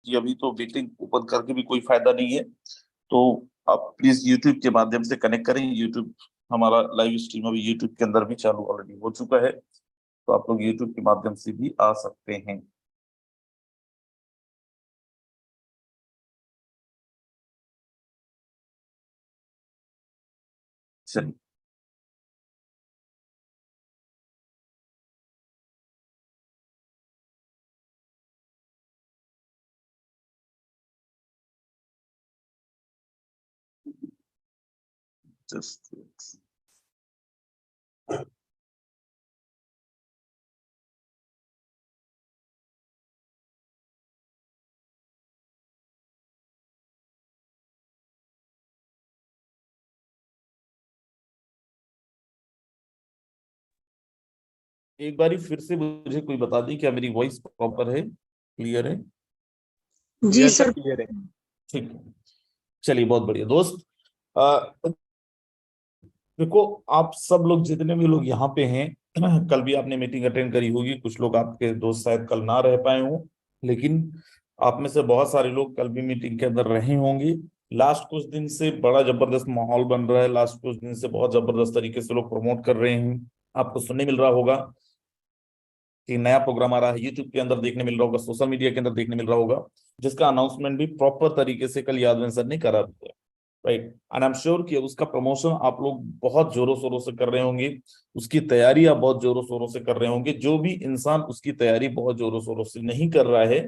कि अभी तो मीटिंग ओपन करके भी कोई फायदा नहीं है। तो आप प्लीज यूट्यूब के माध्यम से कनेक्ट करें। यूट्यूब हमारा लाइव स्ट्रीम अभी यूट्यूब के अंदर भी चालू ऑलरेडी हो चुका है, तो आप लोग यूट्यूब के माध्यम से भी आ सकते हैं। चलिए, जस्ट एक बारी फिर से मुझे कोई बता दी, क्या मेरी वॉइस प्रॉपर है, क्लियर है? जी यस सर, सर। क्लियर है। ठीक है, चलिए बहुत बढ़िया दोस्त। अ, देखो, आप सब लोग जितने भी लोग यहाँ पे हैं कल भी आपने मीटिंग अटेंड करी होगी। कुछ लोग आपके दोस्त शायद कल ना रह पाए हों, लेकिन आप में से बहुत सारे लोग कल भी मीटिंग के अंदर रहे होंगे। लास्ट कुछ दिन से बड़ा जबरदस्त माहौल बन रहा है। लास्ट कुछ दिन से बहुत जबरदस्त तरीके से लोग प्रमोट कर रहे हैं। आपको सुनने मिल रहा होगा कि नया प्रोग्राम आ रहा है, यूट्यूब के अंदर देखने मिल रहा होगा, सोशल मीडिया के अंदर देखने मिल रहा होगा, जिसका अनाउंसमेंट भी प्रॉपर तरीके से कल यादव सर ने करा दिया। Right, and I am sure कि उसका प्रमोशन आप लोग बहुत जोरों शोरों से कर रहे होंगे, उसकी तैयारी आप बहुत जोरों शोरों से कर रहे होंगे। जो भी इंसान उसकी तैयारी बहुत जोरों शोरों से नहीं कर रहा है,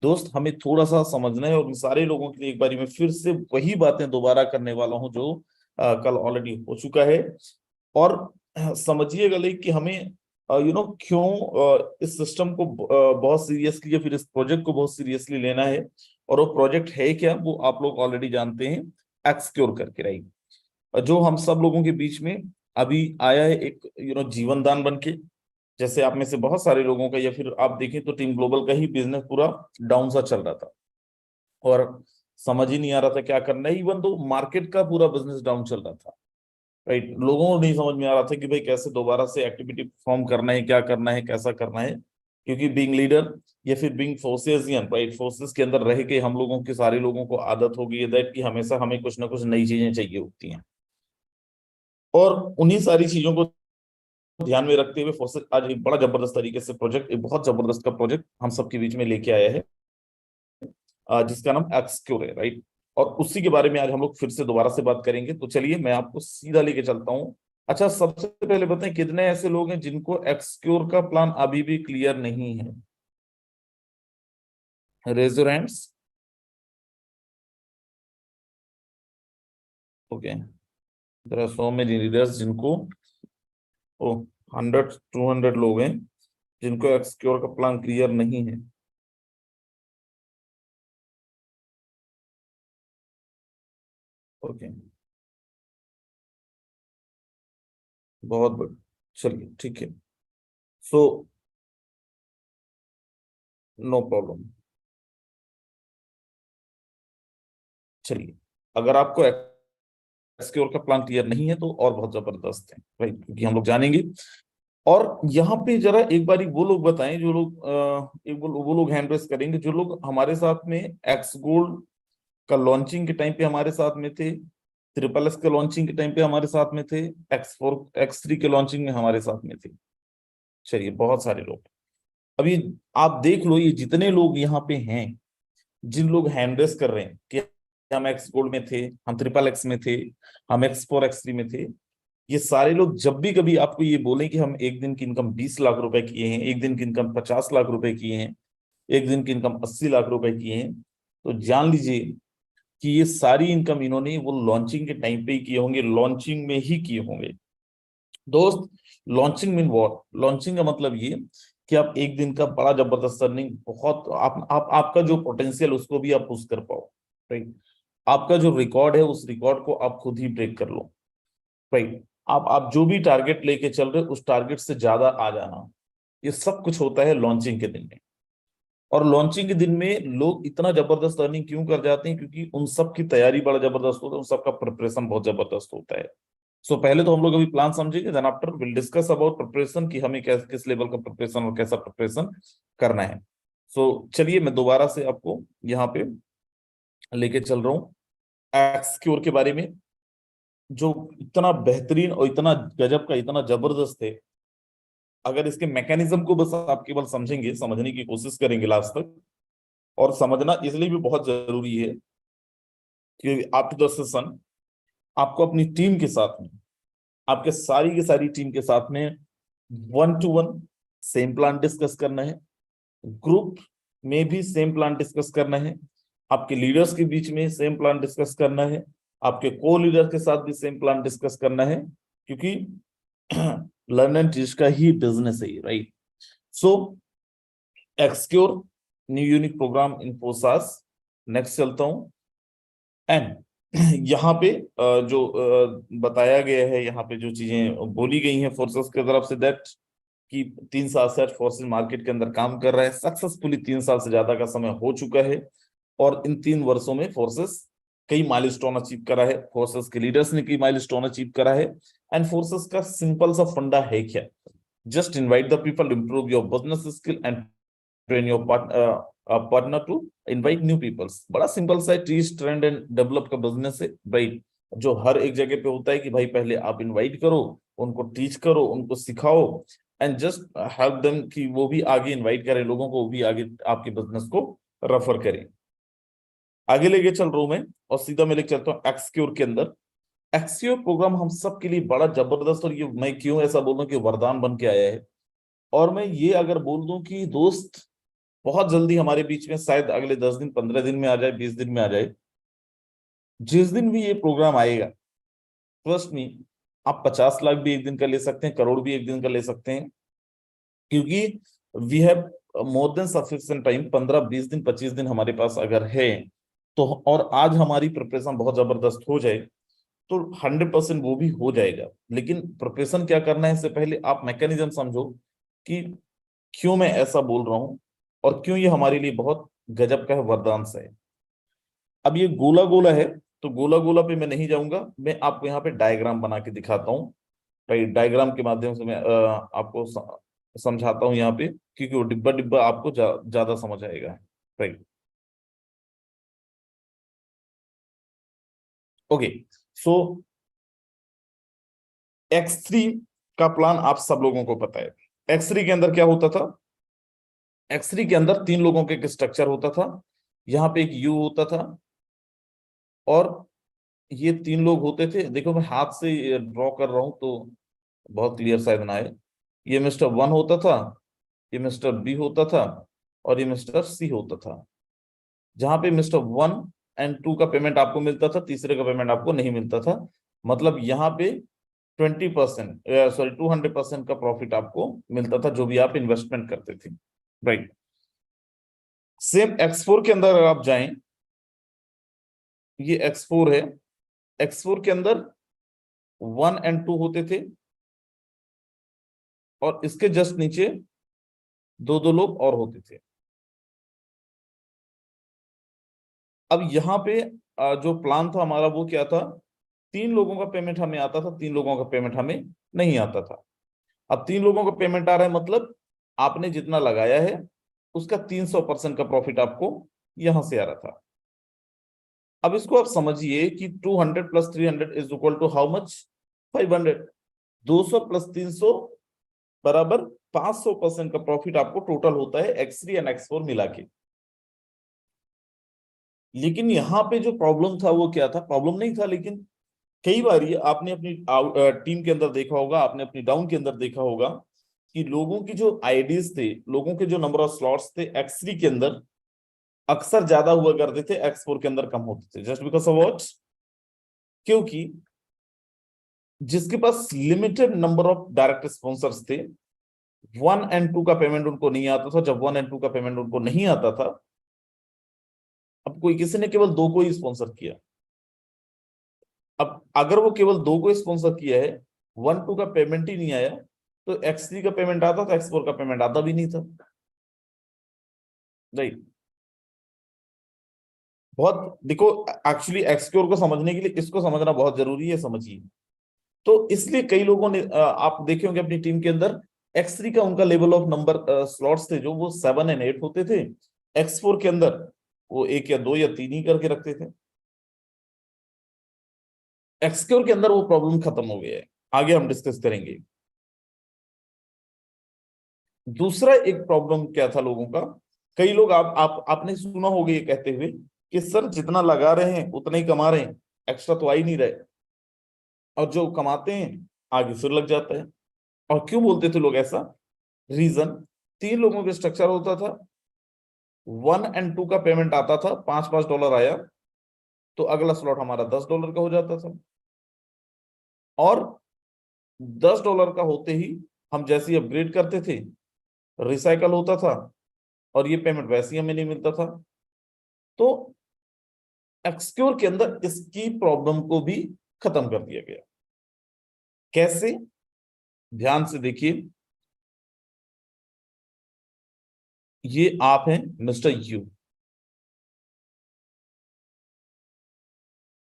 दोस्त, हमें थोड़ा सा समझना है। और उन सारे लोगों के लिए एक बारी मैं फिर से वही बातें दोबारा करने वाला हूं जो कल ऑलरेडी हो चुका है। और समझिएगा ले कि हमें क्यों इस सिस्टम को बहुत सीरियसली या फिर इस प्रोजेक्ट को बहुत सीरियसली लेना है। और वो प्रोजेक्ट है क्या, वो आप लोग ऑलरेडी जानते हैं, एक्सक्योर करके। राइट, जो हम सब लोगों के बीच में अभी आया है एक जीवन दान बन के। जैसे आप में से बहुत सारे लोगों का, या फिर आप देखें तो टीम ग्लोबल का ही बिजनेस पूरा डाउन सा चल रहा था और समझ ही नहीं आ रहा था क्या करना है। इवन तो मार्केट का पूरा बिजनेस डाउन चल रहा था। राइट, लोगों को नहीं समझ में आ रहा था कि भाई कैसे दोबारा से एक्टिविटी परफॉर्म करना है, क्या करना है, कैसा करना है। क्योंकि बीइंग लीडर या फिर बीइंग फोर्सेसियन, राइट, फोर्सेस के अंदर रह के हम लोगों के सारे लोगों को आदत हो गई है दैट कि हमेशा हमें कुछ ना कुछ नई चीजें चाहिए होती हैं। और उन्हीं सारी चीजों को ध्यान में रखते हुए फोर्सेस आज एक बड़ा जबरदस्त तरीके से प्रोजेक्ट, एक बहुत जबरदस्त का प्रोजेक्ट हम सबके बीच में लेके आया है, जिसका नाम एक्सक्योर है। राइट, और उसी के बारे में आज हम लोग फिर से दोबारा से बात करेंगे। तो चलिए मैं आपको सीधा लेके चलता हूँ। अच्छा, सबसे पहले बताएं कितने ऐसे लोग हैं जिनको एक्सक्योर का प्लान अभी भी क्लियर नहीं है? Raise your hands. Okay, there are so many leaders जिनको, ओ, 100 200 लोग हैं जिनको एक्सक्योर का प्लान क्लियर नहीं है। ओके, बहुत बढ़िया, चलिए ठीक है। So no problem. चलिए, अगर आपको एक्सक्योर का प्लान क्लियर नहीं है तो और बहुत जबरदस्त है। राइट, क्योंकि हम लोग जानेंगे। और यहाँ पे जरा एक बारी वो लोग बताएं जो लोग एक वो लोग हैंड रेस करेंगे जो लोग हमारे साथ में एक्स गोल्ड का लॉन्चिंग के टाइम पे हमारे साथ में थे, ट्रिपल एस के लॉन्चिंग के टाइम पे हमारे साथ में थे, X4 X3 के लॉन्चिंग में हमारे साथ में थे। चलिए, बहुत सारे लोग। अभी आप देख लो, ये जितने लोग यहाँ पे हैं, जिन लोग हैंड रेस कर रहे हैं कि हम एक्स गोल्ड में थे, हम ट्रिपल एक्स में थे, हम X4 X3 में थे, ये सारे लोग जब भी कभी आपको ये बोलें कि हम एक दिन की इनकम 20 लाख रुपए किए हैं, एक दिन की इनकम 50 लाख रुपए किए हैं, एक दिन की इनकम 80 लाख रुपए किए हैं, तो जान लीजिए कि ये सारी इनकम इन्होंने वो लॉन्चिंग के टाइम पे ही किए होंगे, लॉन्चिंग में ही किए होंगे। दोस्त, लॉन्चिंग मीन व्हाट? लॉन्चिंग का मतलब ये कि आप एक दिन का बड़ा जबरदस्त अर्निंग, बहुत आप आपका जो पोटेंशियल उसको भी आप पुश कर पाओ। राइट, आपका जो रिकॉर्ड है उस रिकॉर्ड को आप खुद ही ब्रेक कर लो। राइट, आप जो भी टारगेट लेके चल रहे हो उस टारगेट से ज्यादा आ जाना, ये सब कुछ होता है लॉन्चिंग के दिन में। और लॉन्चिंग के दिन में लोग इतना जबरदस्त अर्निंग क्यों कर जाते हैं? क्योंकि उन सब की तैयारी बड़ा जबरदस्त होता है, उन सबका प्रिपरेशन बहुत जबरदस्त होता है। सो पहले तो हम लोग अभी प्लान समझेंगे, then after will discuss about preparation कि हमें किस लेवल का प्रिपरेशन और कैसा प्रिपरेशन करना है। चलिए मैं दोबारा से आपको यहाँ पे लेके चल रहा हूँ एक्सक्योर के बारे में, जो इतना बेहतरीन और इतना गजब का, इतना जबरदस्त है। अगर इसके मैकेनिज्म को बस आप केवल समझेंगे, समझने की कोशिश करेंगे लास्ट तक, और समझना इसलिए भी बहुत जरूरी है कि आफ्टर द सेशन आपको अपनी टीम के साथ में, आपके सारी की सारी टीम के साथ में 1-to-1 सेम प्लान डिस्कस करना है, ग्रुप में भी सेम प्लान डिस्कस करना है, आपके लीडर्स के बीच में सेम प्लान डिस्कस करना है, आपके को लीडर के साथ भी सेम प्लान डिस्कस करना है, क्योंकि लर्न एंड टीच का ही बिजनेस है, राइट। सो एक्सक्योर न्यू यूनिक प्रोग्राम इन फोसास। नेक्स्ट चलता हूं। एंड यहाँ पे जो बताया गया है, यहाँ पे जो चीजें बोली गई हैं फोर्सेस की तरफ से, दैट कि 3 साल से फोर्सेस मार्केट के अंदर काम कर रहा है सक्सेसफुली, 3 साल से ज्यादा का समय हो चुका है, और इन 3 वर्षों में फोर्सेस कई माइलस्टोन अचीव करा है, फोर्सेस के लीडर्स ने कई माइलस्टोन अचीव करा है। एंड फोर्सेस का सिंपल सा फंडा है क्या? Just invite the people, improve your business skill and train your partner to invite new peoples. बड़ा सिंपल सा टीच ट्रेंड एंड डेवलप का बिजनेस है, राइट। जो हर एक जगह पे होता है कि भाई पहले आप इनवाइट करो, उनको टीच करो, उनको सिखाओ, एंड जस्ट हेल्प देम कि वो भी आगे इनवाइट करें लोगों को, वो भी आगे आपके बिजनेस को रेफर करें। आगे लेके चल रहा हूं मैं, और सीधा मैं लेके चलता हूँ एक्सक्योर के अंदर। एक्सक्योर प्रोग्राम हम सब के लिए बड़ा जबरदस्त, और ये मैं क्यों ऐसा बोल रहा हूँ कि वरदान बन के आया है। और मैं ये अगर बोल दूं कि दोस्त बहुत जल्दी हमारे बीच में, शायद अगले 10 दिन 15 दिन में आ जाए, 20 दिन में आ जाए, जिस दिन भी ये प्रोग्राम आएगा, ट्रस्ट मी, आप 50 लाख भी एक दिन का ले सकते हैं, करोड़ भी एक दिन का ले सकते हैं, क्योंकि we have more than sufficient time. 15-20 दिन 25 दिन हमारे पास अगर है तो, और आज हमारी प्रिपरेशन बहुत जबरदस्त हो जाए तो 100% वो भी हो जाएगा। लेकिन प्रिपरेशन क्या करना है, इससे पहले आप मैकेनिज्म समझो कि क्यों मैं ऐसा बोल रहा हूं, और क्यों ये हमारे लिए बहुत गजब का है, वरदान सा है। अब ये गोला गोला है, तो गोला गोला पे मैं नहीं जाऊंगा, मैं आपको यहाँ पे डायग्राम बना के दिखाता हूँ, राइट। डायग्राम के माध्यम से मैं आपको समझाता हूँ यहाँ पे, क्योंकि वो डिब्बा डिब्बा आपको ज्यादा समझ आएगा, राइट। ओके, सो X3 का प्लान आप सब लोगों को पता है। X3 के अंदर क्या होता था? X3 के अंदर 3 लोगों के एक स्ट्रक्चर होता था। यहाँ पे एक यू होता था, और ये 3 लोग होते थे। देखो मैं हाथ से ड्रॉ कर रहा हूं तो बहुत क्लियर शायद ना आए। ये मिस्टर 1 होता था, ये मिस्टर बी होता था, और ये मिस्टर सी होता था। जहां पे मिस्टर 1 और 2 का पेमेंट आपको मिलता था, तीसरे का पेमेंट आपको नहीं मिलता था। मतलब यहाँ पे 20%, सॉरी 200% का प्रॉफिट आपको मिलता था, जो भी आप इन्वेस्टमेंट करते थे, राइट। सेम X4 के अंदर अगर आप जाएं, ये X4 है। X4 के अंदर 1 और 2 होते थे, और इसके जस्ट नीचे 2-2 लोग और होते थे। अब यहाँ पे जो प्लान था हमारा वो क्या था? 3 लोगों का पेमेंट हमें आता था, 3 लोगों का पेमेंट हमें नहीं आता था। अब 3 लोगों का पेमेंट आ रहा है, मतलब आपने जितना लगाया है उसका 300% का प्रॉफिट आपको यहां से आ रहा था। अब इसको आप समझिए कि 200 + 300 is equal to how much? 500। 200 + 300 बराबर 500% का प्रॉफिट आपको टोटल होता है X3 एंड X4 मिला के। लेकिन यहाँ पे जो प्रॉब्लम था वो क्या था? प्रॉब्लम नहीं था, लेकिन कई बार ये आपने अपनी टीम के अंदर देखा होगा, आपने अपनी डाउन के अंदर देखा होगा कि लोगों की जो आईडीज थे, लोगों के जो नंबर ऑफ स्लॉट्स थे X3 के अंदर अक्सर ज्यादा हुआ करते थे, X4 के अंदर कम होते थे। Just because of what? क्योंकि जिसके पास limited number of direct sponsors थे, 1 और 2 का पेमेंट उनको नहीं आता था। जब 1 और 2 का पेमेंट उनको नहीं आता था, अब कोई किसी ने केवल 2 को ही स्पॉन्सर किया। अब अगर वो केवल 2 को स्पॉन्सर किया है, 1-2 का पेमेंट ही नहीं आया, तो X3 का पेमेंट आता था, X4 का पेमेंट आता भी नहीं था, राइट। बहुत देखो, एक्चुअली एक्सक्योर को समझने के लिए इसको समझना बहुत जरूरी है, समझिए। तो इसलिए कई लोगों ने आप देखे होंगे अपनी टीम के अंदर X3 का उनका लेवल ऑफ नंबर स्लॉट्स थे जो वो 7 और 8 होते थे। X4 के अंदर वो 1 या 2 या 3 ही करके रखते थे। Xcore के अंदर वो प्रॉब्लम खत्म हो गया है, आगे हम डिस्कस करेंगे। दूसरा एक प्रॉब्लम क्या था लोगों का, कई लोग आपने सुना होगा ये कहते हुए कि सर जितना लगा रहे हैं उतना ही कमा रहे हैं, एक्स्ट्रा तो आ ही नहीं रहे, और जो कमाते हैं आगे फिर लग जाता है। और क्यों बोलते थे लोग ऐसा? रीजन, 3 लोगों का स्ट्रक्चर होता था, 1 और 2 का पेमेंट आता था, $5 आया तो अगला स्लॉट हमारा $10 का हो जाता था, और $10 का होते ही हम जैसे ही अपग्रेड करते थे रिसाइकल होता था, और ये पेमेंट वैसे ही हमें नहीं मिलता था। तो एक्सक्योर के अंदर इसकी प्रॉब्लम को भी खत्म कर दिया गया। कैसे? ध्यान से देखिए, ये आप हैं मिस्टर यू,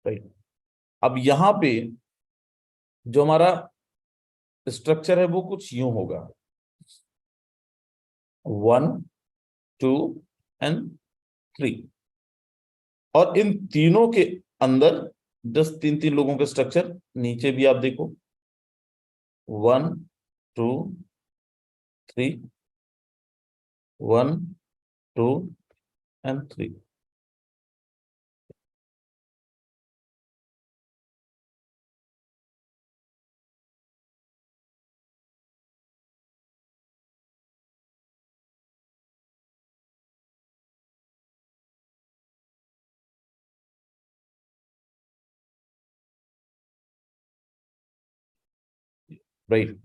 राइट। अब यहां पे जो हमारा स्ट्रक्चर है वो कुछ यूं होगा, 1, 2 और 3, और इन तीनों के अंदर 10 3 3 लोगों का स्ट्रक्चर नीचे भी आप देखो, 1 2 3, 1 2 और 3। राइट।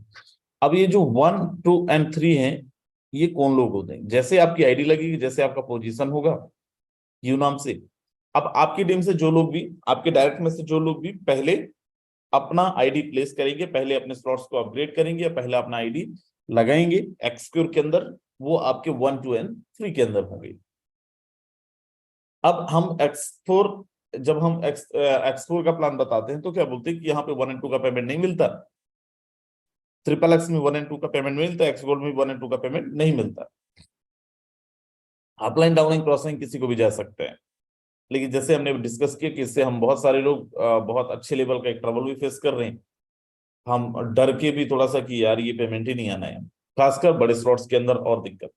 अब ये जो 1 2 और 3 हैं, ये कौन लोग होते हैं? जैसे आपकी आईडी लगेगी, जैसे आपका पोजीशन होगा यू नाम से, अब आपकी टीम से जो लोग भी, आपके डायरेक्ट में से जो लोग भी पहले अपना आईडी प्लेस करेंगे, पहले अपने स्लॉट्स को अपग्रेड करेंगे, या पहले अपना आईडी लगाएंगे एक्सक्यूर के अंदर, वो आपके 1 2 और 3 के अंदर होंगे। अब हम एक्स4, जब हम एक्स4 का प्लान बताते हैं तो क्या बोलते हैं कि यहाँ पे 1 और 2 का पेमेंट नहीं मिलता, XXX में 1 और 2 का पेमेंट मिलता है, एक्स गोल्ड में 1 और 2 का पेमेंट नहीं मिलता। अपलाइन डाउनलाइन क्रॉसिंग किसी को भी जा सकते हैं, लेकिन जैसे हमने डिस्कस किया कि इससे हम बहुत सारे लोग बहुत अच्छे लेवल का एक ट्रबल भी फेस कर रहे हैं, हम डर के भी थोड़ा सा कि यार ये पेमेंट ही नहीं आना है, खासकर बड़े स्लॉट्स के अंदर और दिक्कत।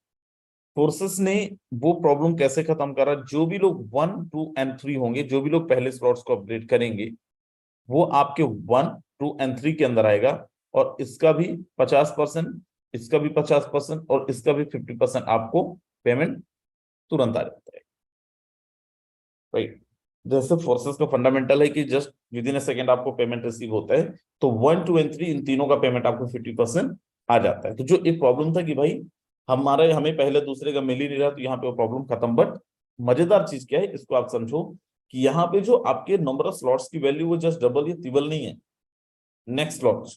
फोर्सेस ने वो प्रॉब्लम कैसे खत्म करा? जो भी लोग 1 2 और 3 होंगे, जो भी लोग पहले स्लॉट्स को अपग्रेड करेंगे, वो आपके 1 2 और 3 के अंदर आएगा, और इसका भी 50%, इसका भी 50% और इसका भी 50% आपको पेमेंट तुरंत आ जाता है, राइट। जैसे फोर्सेस का फंडामेंटल है कि just with in a second आपको पेमेंट रिसीव होता है, तो 1 2 और 3 इन तीनों का पेमेंट आपको 50% आ जाता है। तो जो एक प्रॉब्लम था कि भाई हमें पहले दूसरे का मिल ही नहीं रहा, तो यहाँ पे वो प्रॉब्लम खत्म। बट मजेदार चीज क्या है, इसको आप समझो कि यहाँ पे जो आपके नंबर ऑफ स्लॉट्स की वैल्यू वो जस्ट डबल या ट्रिपल नहीं है, नेक्स्ट स्लॉट,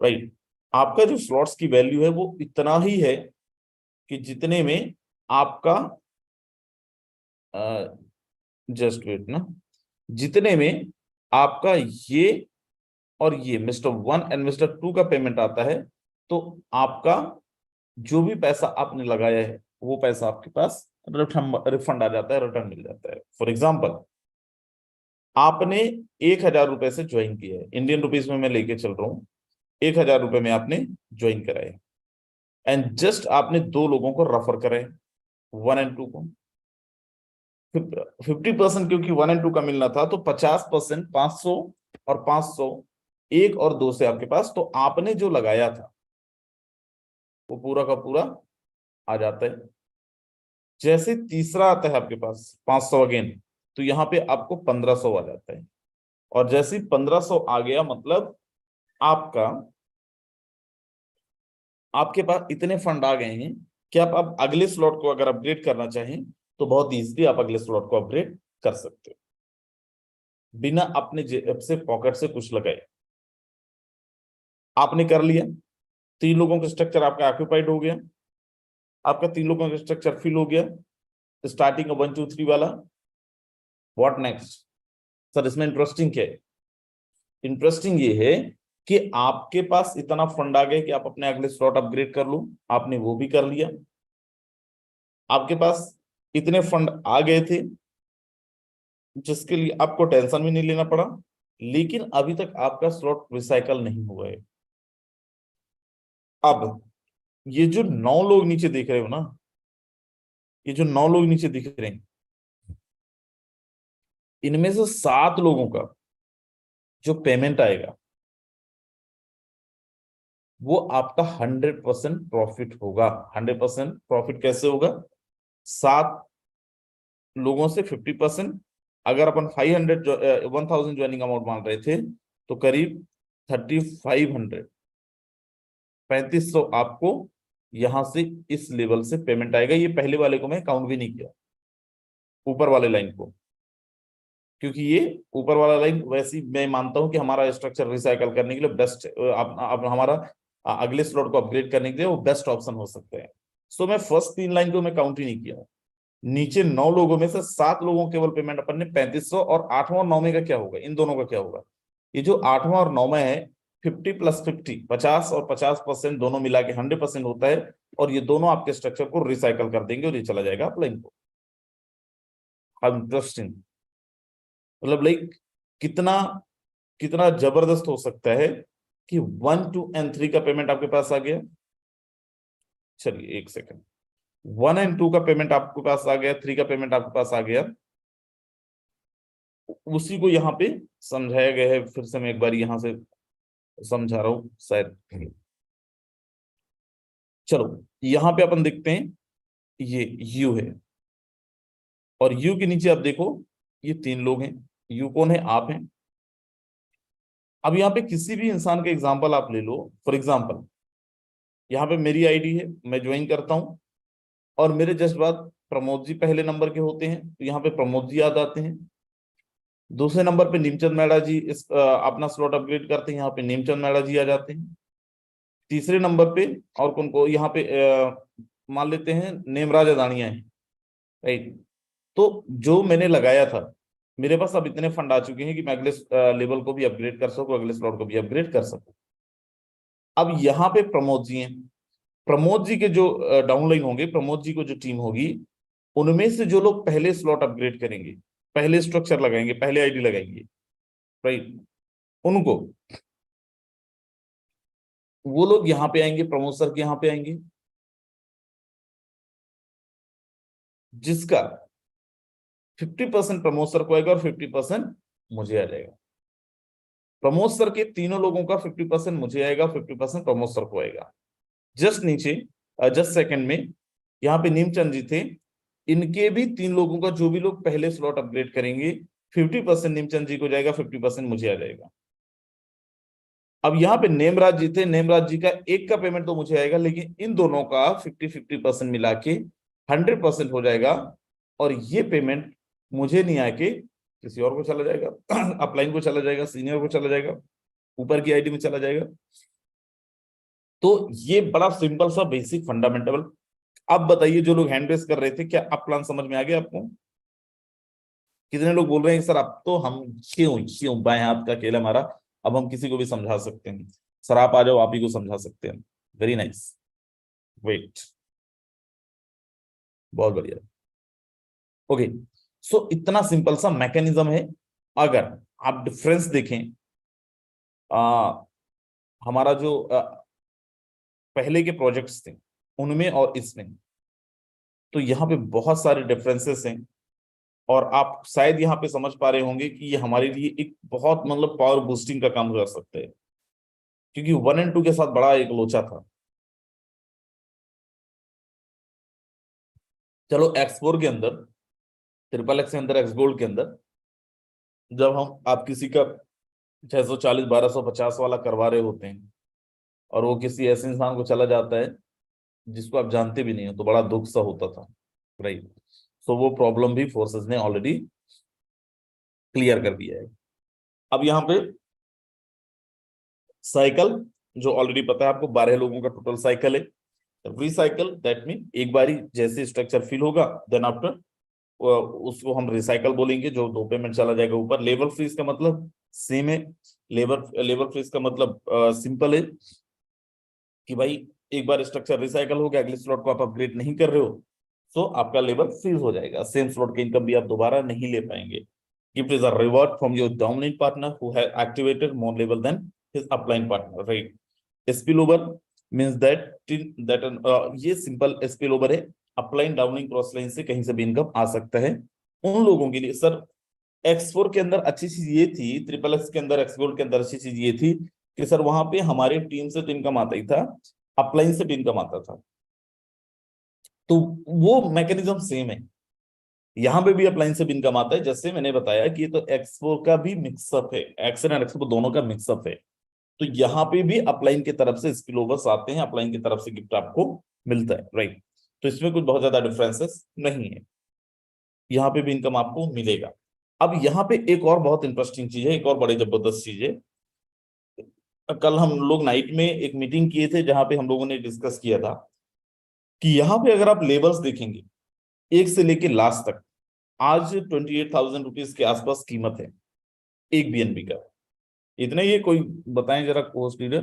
राइट। आपका जो स्लॉट्स की वैल्यू है वो इतना ही है कि जितने में आपका, जस्ट वेट ना, जितने में आपका ये और ये मिस्टर 1 और मिस्टर 2 का पेमेंट आता है, तो आपका जो भी पैसा आपने लगाया है वो पैसा आपके पास रिफंड आ जाता है, रिटर्न मिल जाता है। फॉर एग्जाम्पल, आपने 1,000 रुपए से ज्वाइन किया है, इंडियन रुपीज में मैं लेके चल रहा हूँ, 1,000 रुपए में आपने ज्वाइन कराए, एंड जस्ट आपने 2 लोगों को रेफर करे, 1 और 2 को। 50%, क्योंकि 1 और 2 का मिलना था, तो 50%, 500 और 500, 1 और 2 से आपके पास, तो आपने जो लगाया था वो पूरा का पूरा आ जाता है। जैसे तीसरा आता है आपके पास 500 अगेन, तो यहाँ पे आपको 1,500 आ जाता है, और जैसे 1,500 आ गया मतलब आपका, आपके पास इतने फंड आ गए हैं कि आप अब अगले स्लॉट को अगर अपग्रेड करना चाहें तो बहुत इजीली आप अगले स्लॉट को अपग्रेड कर सकते हो, बिना अपने जेब से, पॉकेट से कुछ लगाए। आपने कर लिया, 3 लोगों का स्ट्रक्चर आपका ऑक्यूपाइड हो गया, आपका 3 लोगों का स्ट्रक्चर फिल हो गया, स्टार्टिंग 1 2 3 वाला। What next? सर इसमें इंटरेस्टिंग क्या है? इंटरेस्टिंग ये है कि आपके पास इतना फंड आ गया कि आप अपने अगले स्लॉट अपग्रेड कर लो, आपने वो भी कर लिया। आपके पास इतने फंड आ गए थे जिसके लिए आपको टेंशन भी नहीं लेना पड़ा, लेकिन अभी तक आपका स्लॉट रिसाइकल नहीं हुआ है। अब ये जो 9 लोग नीचे देख रहे हो ना, ये जो 9 लोग नीचे दिख रहे हैं, इनमें से 7 लोगों का जो पेमेंट आएगा वो आपका 100% प्रॉफिट होगा। 100% प्रॉफिट कैसे होगा? 7 लोगों से 50%। अगर अपन 1000 ज्वाइनिंग अमाउंट मान रहे थे तो करीब 3500, 3500 आपको यहां से इस लेवल से पेमेंट आएगा। ये पहले वाले को मैं काउंट भी नहीं किया, ऊपर वाले लाइन को, क्योंकि ये ऊपर वाला लाइन वैसे ही मैं मानता हूं कि हमारा स्ट्रक्चर रिसाइकल करने के लिए बेस्ट, अब हमारा अगले स्लॉट को अपग्रेड करने के लिए वो बेस्ट ऑप्शन हो सकते हैं। सो मैं फर्स्ट 3 लाइन को मैं काउंट ही नहीं किया। नीचे 9 लोगों में से 7 लोगों केवल पेमेंट अपन ने 3500, और 8वां और 9वें का क्या होगा, इन दोनों का क्या होगा? ये जो 8वां और 9वां है, 50+50, 50 और 50% दोनों मिला के 100% होता है, और ये दोनों आपके स्ट्रक्चर को रिसाइकल कर देंगे और ये चला जाएगा अपलाइन को। इंटरेस्टिंग, मतलब लाइक कितना कितना जबरदस्त हो सकता है कि 1, 2 एंड 3 का पेमेंट आपके पास आ गया। चलिए एक सेकंड, 1 एंड 2 का पेमेंट आपके पास आ गया, 3 का पेमेंट आपके पास आ गया। उसी को यहाँ पे समझाया गया है, फिर से मैं एक बार यहाँ से समझा रहा हूं शायद। चलो यहाँ पे अपन देखते हैं, ये यू है, और यू के नीचे आप देखो ये 3 लोग हैं। यू कौन है? आप हैं। अब यहाँ पे किसी भी इंसान का एग्जाम्पल आप ले लो। फॉर एग्जाम्पल यहाँ पे मेरी आईडी है, मैं ज्वाइन करता हूँ, और मेरे जस्ट बाद प्रमोद जी पहले नंबर के होते हैं, तो यहाँ पे प्रमोद जी याद आते हैं। दूसरे नंबर पे नीमचंद मैडा जी अपना स्लॉट अपग्रेड करते हैं, यहाँ पे नीमचंद मैडा जी आ जाते हैं। तीसरे नंबर पे और कौन को यहाँ पे मान लेते हैं, नेमराज अदानिया है, राइट। तो जो मैंने लगाया था, मेरे पास अब इतने फंड आ चुके हैं कि मैं अगले लेवल को भी अपग्रेड कर सकूं, अगले स्लॉट को भी अपग्रेड कर सकूं। अब यहाँ पे प्रमोद जी हैं। प्रमोद जी के जो डाउनलाइन होंगे, प्रमोद जी को जो टीम होगी, उनमें से जो लोग पहले स्लॉट अपग्रेड करेंगे, पहले स्ट्रक्चर लगाएंगे, पहले आईडी लगाएंगे, राइट, उनको, वो लोग यहाँ पे आएंगे, प्रमोद सर के यहाँ पे आएंगे, जिसका 50% प्रमोद सर को आएगा और 50% मुझे आ जाएगा। प्रमोद सर के तीनों लोगों का 50% मुझे आएगा, 50% प्रमोद सर को आएगा। जस्ट नीचे, जस्ट सेकंड में यहाँ पे नीमचंद जी थे, इनके भी 3 लोगों का, जो भी लोग पहले स्लॉट अपग्रेड करेंगे, 50% नीमचंद जी को जाएगा, 50% मुझे आ जाएगा। अब यहाँ पे नेमराज जी थे, नेमराज जी का एक का पेमेंट तो मुझे आएगा, लेकिन इन दोनों का 50-50% मिला के 100% हो जाएगा, और ये पेमेंट मुझे नहीं आके किसी और को चला जाएगा, अपलाइन को चला जाएगा, सीनियर को चला जाएगा, ऊपर की आईडी में चला जाएगा। तो ये बड़ा सिंपल सा बेसिक फंडामेंटल। अब बताइए, जो लोग हैंड रेस कर रहे थे, क्या अब प्लान समझ में आ गया आपको? कितने लोग बोल रहे हैं सर अब तो हम क्यों क्यों बाएं हाथ का अकेला मारा, अब हम किसी को भी समझा सकते हैं। सर आप आ जाओ, आप ही को समझा सकते हैं। वेरी नाइस, वेट, बहुत बढ़िया। ओके, सो इतना सिंपल सा मैकेनिज्म है। अगर आप डिफरेंस देखें, आ, हमारा जो पहले के प्रोजेक्ट्स थे उनमें और इसमें, तो यहाँ पे बहुत सारे डिफरेंसेस हैं, और आप शायद यहाँ पे समझ पा रहे होंगे कि ये हमारे लिए एक बहुत मतलब पावर बूस्टिंग का काम कर सकते हैं, क्योंकि 1 एंड 2 के साथ बड़ा एक लोचा था। चलो एक्स4 के अंदर, XXX के अंदर, एक्स गोल्ड के अंदर, जब हम आप किसी का 640 1250 वाला करवा रहे होते हैं, और वो किसी ऐसे इंसान को चला जाता है जिसको आप जानते भी नहीं हो, तो बड़ा दुख सा होता था, राइट। सो वो प्रॉब्लम भी फोर्सेस ने ऑलरेडी क्लियर कर दिया है। अब यहाँ पे साइकिल, जो ऑलरेडी पता है आपको, 12 लोगों का टोटल साइकिल है। रिसाइकल दैट मीन एक बारी जैसे स्ट्रक्चर फिल होगा, देन आफ्टर उसको हम रिसाइकल बोलेंगे, जो 2 पेमेंट चला जाएगा ऊपर। लेवल फ्रीज का मतलब सेम है, लेबर लेबर फ्रीज का मतलब सिंपल है कि भाई एक बार स्ट्रक्चर रिसाइकल हो गया, अगले स्लॉट को आप अपग्रेड नहीं कर रहे हो, तो आपका लेबर फ्रीज हो जाएगा, सेम स्लॉट की इनकम भी आप दोबारा नहीं ले पाएंगे। Gift is a reward from your dominant partner who have activated more labour than his upline partner, right. Spill over means that ये सिंपल स्पिल ओवर है, अपलाइन डाउनिंग क्रॉस लाइन से कहीं से भी इनकम आ सकता है उन लोगों के लिए। सर एक्स4 के अंदर अच्छी चीज ये थी, ट्रिपल एक्स के अंदर, एक्स गोल्ड के अंदर अच्छी चीज ये थी कि सर वहां पे हमारे टीम से तो इनकम आता ही था, अपलाइन से भी इनकम आता था, तो वो मैकेनिज्म सेम है। यहाँ पे भी अपलाइन से भी इनकम आता है, जैसे मैंने बताया कि ये तो एक्स4 का भी मिक्सअप है, एक्सन और एक्सपो दोनों का मिक्सअप है। तो यहाँ पे भी अपलाइन की तरफ से स्पिल ओवर्स आते हैं, अपलाइन की तरफ से गिफ्ट आपको मिलता है, राइट। तो इसमें कुछ बहुत ज्यादा डिफरेंसेस नहीं है, यहाँ पे भी इनकम आपको मिलेगा। अब यहाँ पे एक और बहुत इंटरेस्टिंग चीज है, एक और बड़ी जबरदस्त चीज है। कल हम लोग नाइट में एक मीटिंग किए थे जहां पे हम लोगों ने डिस्कस किया था कि यहाँ पे अगर आप लेबल्स देखेंगे एक से लेके लास्ट तक, आज 28,000 रुपीज के आसपास कीमत है एक बीएनबी का। इतने ये कोई बताएं जरा कोस्ट लीडर,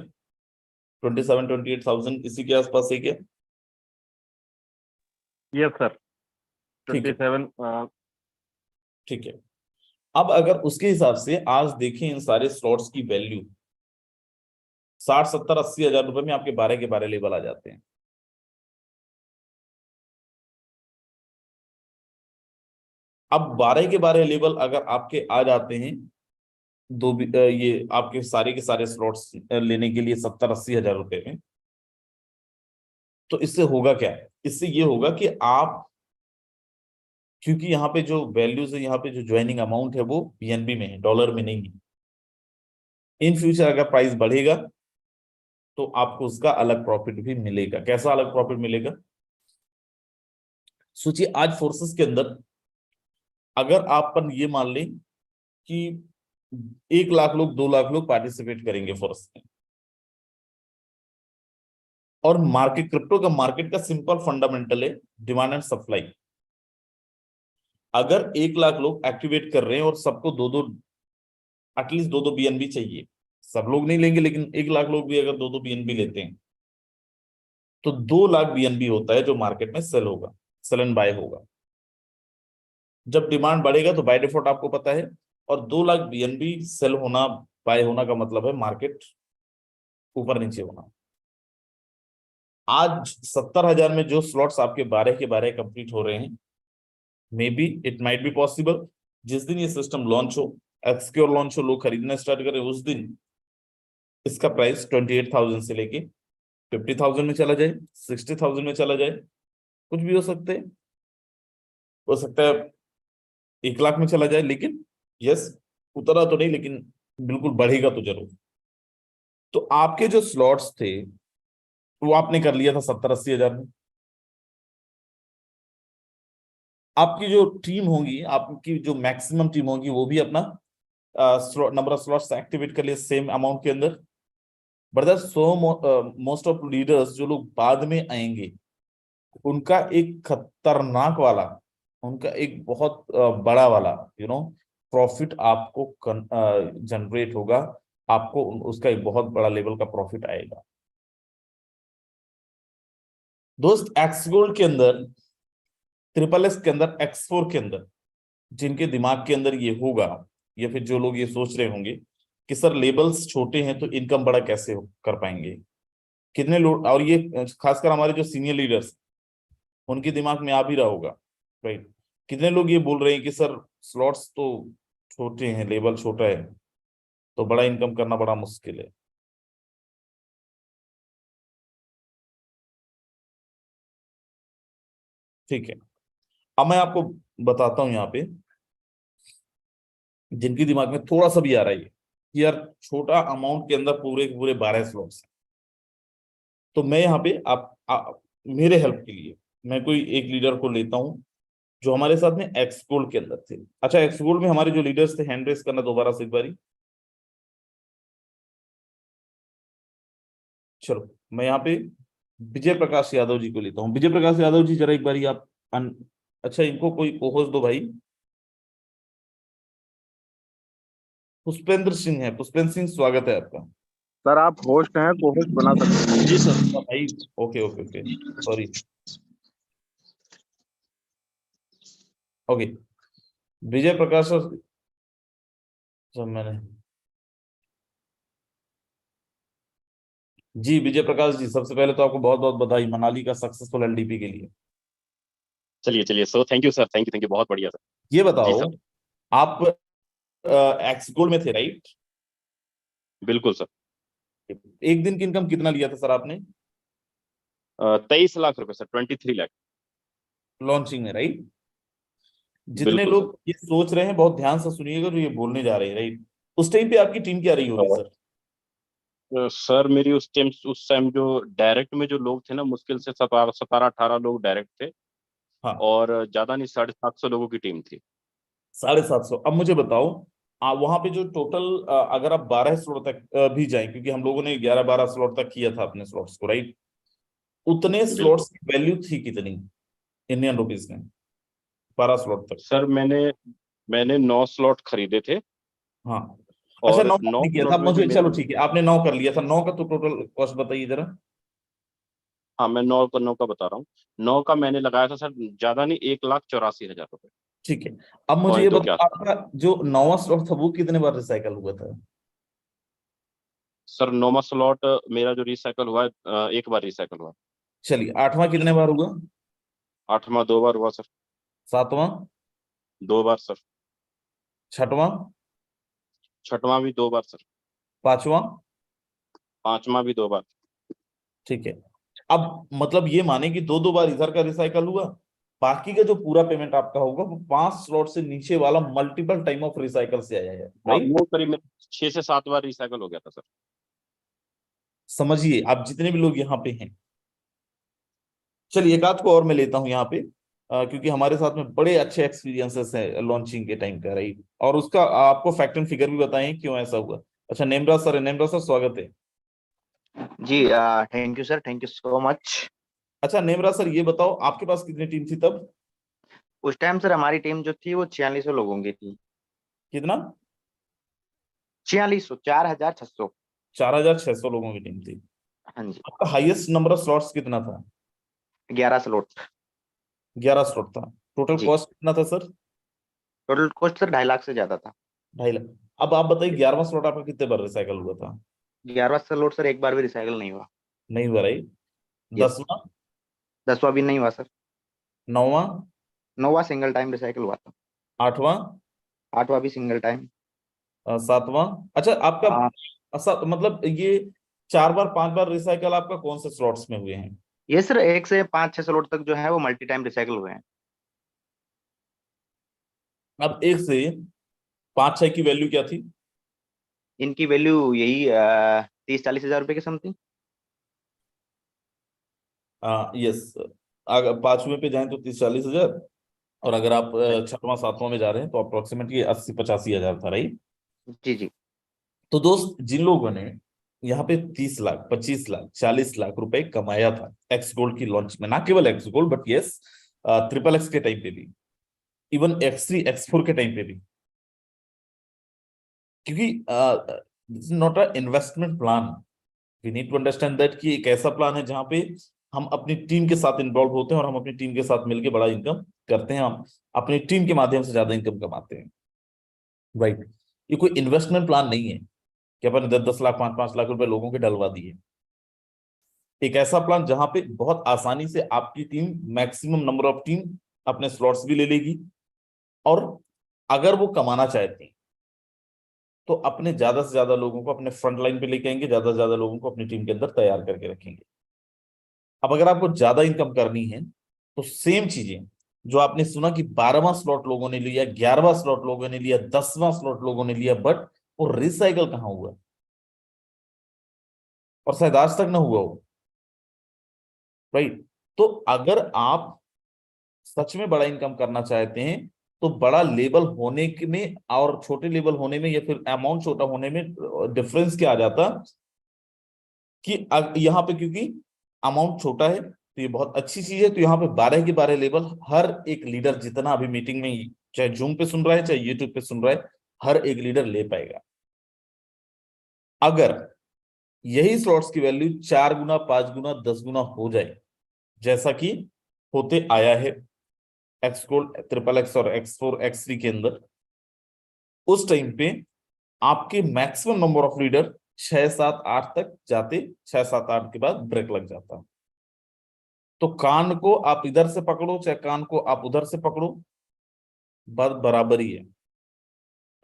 27-28,000 इसी के आसपास है क्या? यस सर, ठीक है, 27। ठीक है। अब अगर उसके हिसाब से आज देखें इन सारे स्लॉट्स की वैल्यू, 60-70-80 हजार रुपए में आपके 12 के 12 लेबल आ जाते हैं। अब 12 के 12 लेबल अगर आपके आ जाते हैं, ये आपके सारे के सारे स्लॉट्स लेने के लिए 70-80 हजार रुपए में, तो इससे होगा क्या? इससे ये होगा कि आप, क्योंकि यहाँ पे जो वैल्यूज है, यहाँ पे जो ज्वाइनिंग अमाउंट है वो बीएनबी में है, डॉलर में नहीं है। इन फ्यूचर अगर प्राइस बढ़ेगा तो आपको उसका अलग प्रॉफिट भी मिलेगा। कैसा अलग प्रॉफिट मिलेगा? सोचिए आज फोर्सेस के अंदर अगर आप पर ये मान लें कि 1 लाख लोग, 2 लाख लोग पार्टिसिपेट करेंगे फोर्स में, और मार्केट, क्रिप्टो का मार्केट का सिंपल फंडामेंटल है डिमांड एंड सप्लाई। अगर 1 लाख लोग एक्टिवेट कर रहे हैं और सबको दो दो, एटलीस्ट दो दो बीएनबी चाहिए, सब लोग नहीं लेंगे लेकिन 1 लाख लोग भी अगर दो दो बीएनबी लेते हैं, तो 2 लाख बीएनबी होता है जो मार्केट में सेल होगा, सेल एंड बाय होगा। जब डिमांड बढ़ेगा तो बाय डिफॉल्ट आपको पता है, और 2 लाख बीएनबी सेल होना, बाय होना का मतलब है मार्केट ऊपर नीचे होना। आज 70 हजार में जो स्लॉट्स आपके 12 के 12 कंप्लीट हो रहे हैं, may be it might be possible जिस दिन ये सिस्टम लॉन्च हो, एक्सक्योर लॉन्च हो, लोग खरीदना स्टार्ट करें, उस दिन इसका प्राइस 28,000 से लेके 50,000 में चला जाए, 60,000 में चला जाए, कुछ भी हो सकते हैं। हो सकता है 1 लाख में चला जाए, लेकिन यस, उतरा तो नहीं लेकिन बिल्कुल बढ़ेगा तो जरूर। तो आपके जो स्लॉट्स थे वो आपने कर लिया था 70-80 हजार में। आपकी जो टीम होगी, आपकी जो मैक्सिमम टीम होगी, वो भी अपना नंबर ऑफ स्लॉट्स एक्टिवेट कर लिए सेम अमाउंट के अंदर। Brother, so most of leaders जो लोग बाद में आएंगे, उनका एक खतरनाक वाला, उनका एक बहुत बड़ा वाला प्रॉफिट आपको जनरेट होगा, आपको उसका एक बहुत बड़ा लेवल का प्रॉफिट आएगा। दोस्त, एक्स गोल्ड के अंदर, ट्रिपल एक्स के अंदर, एक्स4 के अंदर जिनके दिमाग के अंदर ये होगा, या फिर जो लोग ये सोच रहे होंगे कि सर लेबल्स छोटे हैं तो इनकम बड़ा कैसे कर पाएंगे, कितने लोग, और ये खासकर हमारे जो सीनियर लीडर्स, उनके दिमाग में आ भी रहा होगा, राइट। कितने लोग ये बोल रहे हैं कि सर स्लॉट्स तो छोटे हैं, लेबल छोटा है, तो बड़ा इनकम करना बड़ा मुश्किल है। ठीक है, अब मैं आपको बताता हूं यहाँ पे जिनके दिमाग में थोड़ा सा भी आ रहा है कि यार छोटा अमाउंट के अंदर पूरे के पूरे 12 स्लॉट्स हैं, तो मैं यहाँ पे मेरे हेल्प के लिए मैं कोई एक लीडर को लेता हूँ जो हमारे साथ में एक्सगोल्ड के अंदर थे। अच्छा, एक्सगोल्ड में हमारे जो लीडर्स थे, हैंड रेस करना दोबारा से एक बारी। चलो, मैं यहाँ पे विजय प्रकाश यादव जी को लेता हूँ। विजय प्रकाश यादव जी, जरा एक बारी आप अच्छा, इनको कोई कोहोस्ट दो भाई। पुष्पेंद्र सिंह है। पुष्पेंद्र सिंह, स्वागत है आपका। सर आप होस्ट हैं, को होस्ट बना सकते हैं। जी सर। भाई okay okay okay, sorry. Okay, Vijay Prakash sir, जब मैंने जी विजय प्रकाश जी, सबसे पहले तो आपको बहुत बहुत बधाई मनाली का सक्सेसफुल एलडीपी के लिए। चलिए चलिए so thank you sir, thank you बहुत बढ़िया सर। ये जी बताओ, सर। आप एक्स गोल्ड में थे राइट? बिल्कुल सर। एक दिन की इनकम कितना लिया था सर आपने 23 लाख रुपए सर, 23 लाख। लॉन्चिंग में राइट? जितने बिल्कुल सर। लोग ये सोच रहे हैं बहुत ध्यान से सुनिएगा जो ये बोलने जा रहे हैं राइट, उस टाइम पे आपकी टीम क्या रही होगी सर? सर मेरी उस टाइम जो डायरेक्ट में जो लोग थे ना, मुश्किल से 17-18 लोग डायरेक्ट थे। हाँ, और ज्यादा नहीं, 750 लोगों की टीम थी। 750। अब मुझे बताओ, वहां पे जो टोटल, अगर आप 12 स्लॉट तक भी जाएं, क्योंकि हम लोगों ने 11-12 स्लॉट तक किया था अपने स्लॉट्स को राइट, उतने बिल्कुल स्लॉट्स की वैल्यू थी कितनी इंडियन रुपीस में 12 स्लॉट तक? सर, मैंने 9 स्लॉट खरीदे थे। हाँ, अच्छा, और 9 9 आपने किया था, स्लॉट में जो मुझे मेरा, चलो ठीक है, आपने 9 कर लिया था, 9 का तो टोटल कॉस्ट बताइए जरा। हाँ मैं 9 का बता रहा हूँ। 9 का मैंने लगाया था सर, ज्यादा नहीं, 1,84,000 रुपए। ठीक है, अब मुझे ये पॉइंटों के बताओ, आसपास। आपका जो 9वां स्लॉट था वो कितने बार रिसाइकल हुआ था? सर 9वां स्लॉट मेरा जो रिसाइकल हुआ है, एक बार रिसाइकल हुआ। चलिए, 8वां कितने बार हुआ? 8वां 2 बार हुआ सर। 7वां? 2 बार सर। 6वां? 6वां भी 2 बार सर। 5वां? 5वां भी 2 बार। ठीक है, अब मतलब ये माने कि दो दो बार इधर का रिसाइकल हुआ, बाकी का जो पूरा पेमेंट आपका होगा वो 5 स्लॉट से नीचे वाला मल्टीपल टाइम ऑफ रिसाइकल से आया है हाँ राइट? वो करीब मेरा 6 से 7 बार रिसाइकल हो गया था सर। समझिए आप जितने भी लोग यहाँ पे हैं। चलिए, एक आध को और मैं लेता हूँ यहाँ पे, क्योंकि हमारे साथ में बड़े अच्छे एक्सपीरियंसेस हैं लॉन्चिंग के टाइम का राइट, और उसका आपको फैक्ट एंड फिगर भी बताएं क्यों ऐसा हुआ। अच्छा, नेमराज सर है, नेमराज सर स्वागत है। जी thank you sir, thank you so much. अच्छा नेमराज सर, ये बताओ आपके पास कितनी टीम थी तब? उस टाइम सर हमारी टीम जो थी वो 4600 लोगों की थी। कितना? 4600, 4600। 4600 लोगों की टीम थी। हाँ जी। आपका हाईएस्ट नंबर ऑफ स्लॉट्स कितना था? 11 स्लॉट। 11 स्लॉट था। टोटल जी। कॉस्ट कितना था sir? Total cost sir 2.5 lakh से ज्यादा था। 2.5 लाख। अब आप बताइए 11वां स्लॉट आपका कितने बार रिसाइकल हुआ था? 11वां स्लॉट सर एक बार भी रिसाइकल नहीं हुआ। नहीं हुआ राइट? यस। 10वां? 10वां भी नहीं हुआ सर। 9वां? 9वां सिंगल टाइम रिसाइकल हुआ था। 8वां? 8वां भी सिंगल टाइम। 7वां? अच्छा, आपका आ, मतलब ये 4 बार 5 बार रिसाइकल आपका कौन से स्लॉट्स में हुए हैं? ये सर 1 से 5-6 स्लॉट तक जो है वो मल्टी टाइम रिसाइकल हुए हैं। अब 1 से 5-6 की वैल्यू क्या थी? इनकी वैल्यू यही 30-40 हजार रुपए के समथिंग। यस, अगर 5वें पे जाएं तो 30-40 हजार, और अगर आप 6वां 7वां में जा रहे हैं तो अप्रोक्सीमेटली 80-85 हजार था राइट? जी जी। तो दोस्त, जिन लोगों ने यहाँ पे 30 लाख 25 लाख 40 लाख रुपए कमाया था एक्स गोल्ड की लॉन्च में, ना केवल x gold but yes, triple x के टाइम पे भी, इवन X3 X4 के टाइम पे भी, क्योंकि this is not a investment plan. We need to understand that कि एक ऐसा प्लान है जहां पे हम अपनी टीम के साथ इन्वॉल्व होते हैं और हम अपनी टीम के साथ मिलकर बड़ा इनकम करते हैं, हम अपनी टीम के माध्यम से ज्यादा इनकम कमाते हैं राइट। ये कोई इन्वेस्टमेंट प्लान नहीं है कि अपन 10-10 लाख 5-5 लाख रुपए लोगों के डलवा दिए। एक ऐसा प्लान जहां पे बहुत आसानी से आपकी team, maximum number of team अपने स्लॉट्स भी ले लेगी, और अगर वो कमाना चाहती हैं तो अपने ज्यादा से ज्यादा लोगों को अपने फ्रंट लाइन पे लेके आएंगे, ज्यादा से ज्यादा लोगों को अपनी टीम के अंदर तैयार करके रखेंगे। अब अगर आपको ज्यादा इनकम करनी है तो सेम चीजें जो आपने सुना कि 12वां स्लॉट लोगों ने लिया, 11वां स्लॉट लोगों ने लिया, 10वां स्लॉट लोगों ने लिया, बट वो रिसाइकल कहाँ हुआ, और शायद आज तक ना हुआ हो राइट? तो अगर आप सच में बड़ा इनकम करना चाहते हैं तो बड़ा लेवल होने में और छोटे लेवल होने में, या फिर अमाउंट छोटा होने में डिफरेंस क्या आ जाता कि यहाँ पे क्योंकि अमाउंट छोटा है तो ये बहुत अच्छी चीज है, तो यहाँ पे 12 के 12 लेवल हर एक लीडर जितना अभी मीटिंग में चाहे जूम पे सुन रहा है चाहे यूट्यूब पे सुन रहा है, हर एक लीडर ले पाएगा। अगर यही स्लॉट्स की वैल्यू 4 गुना, 5 गुना, 10 गुना हो जाए, जैसा कि होते आया है एक्स गोल्ड, ट्रिपल एक्स और X4 X3 के अंदर, उस टाइम पे आपके मैक्सिमम नंबर ऑफ लीडर 6 7 8 तक जाते, 6 7 8 के बाद ब्रेक लग जाता। तो कान को आप इधर से पकड़ो चाहे कान को आप उधर से पकड़ो, बात बराबर ही है।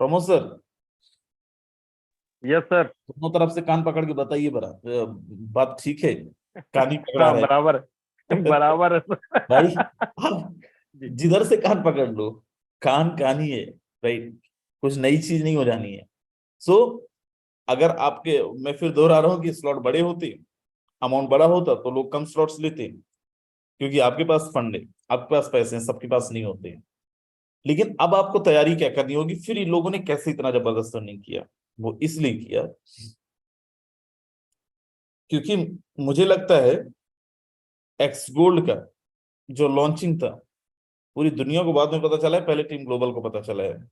Pramod sir, yes sir. दोनों तरफ से कान पकड़ के बताइए बात ठीक है? कान ही पकड़ा हाँ है। बराबर बराबर है भाई सर। आप जी। जिधर से कान पकड़ लो, कान कान ही है। राइट, कुछ नई चीज नहीं हो जानी है। सो अगर आपके, मैं फिर दोहरा रहा हूँ कि स्लॉट बड़े होते, अमाउंट बड़ा होता तो लोग कम स्लॉट्स लेते, क्योंकि आपके पास फंड है, आपके पास पैसे हैं, सबके पास नहीं होते हैं। लेकिन अब आपको तैयारी क्या करनी होगी? फिर इन लोगों ने कैसे इतना जबरदस्त रनिंग किया? वो इसलिए किया क्योंकि मुझे लगता है एक्स गोल्ड का जो लॉन्चिंग था, पूरी दुनिया को बाद में पता चला है, पहले टीम ग्लोबल को पता चला है।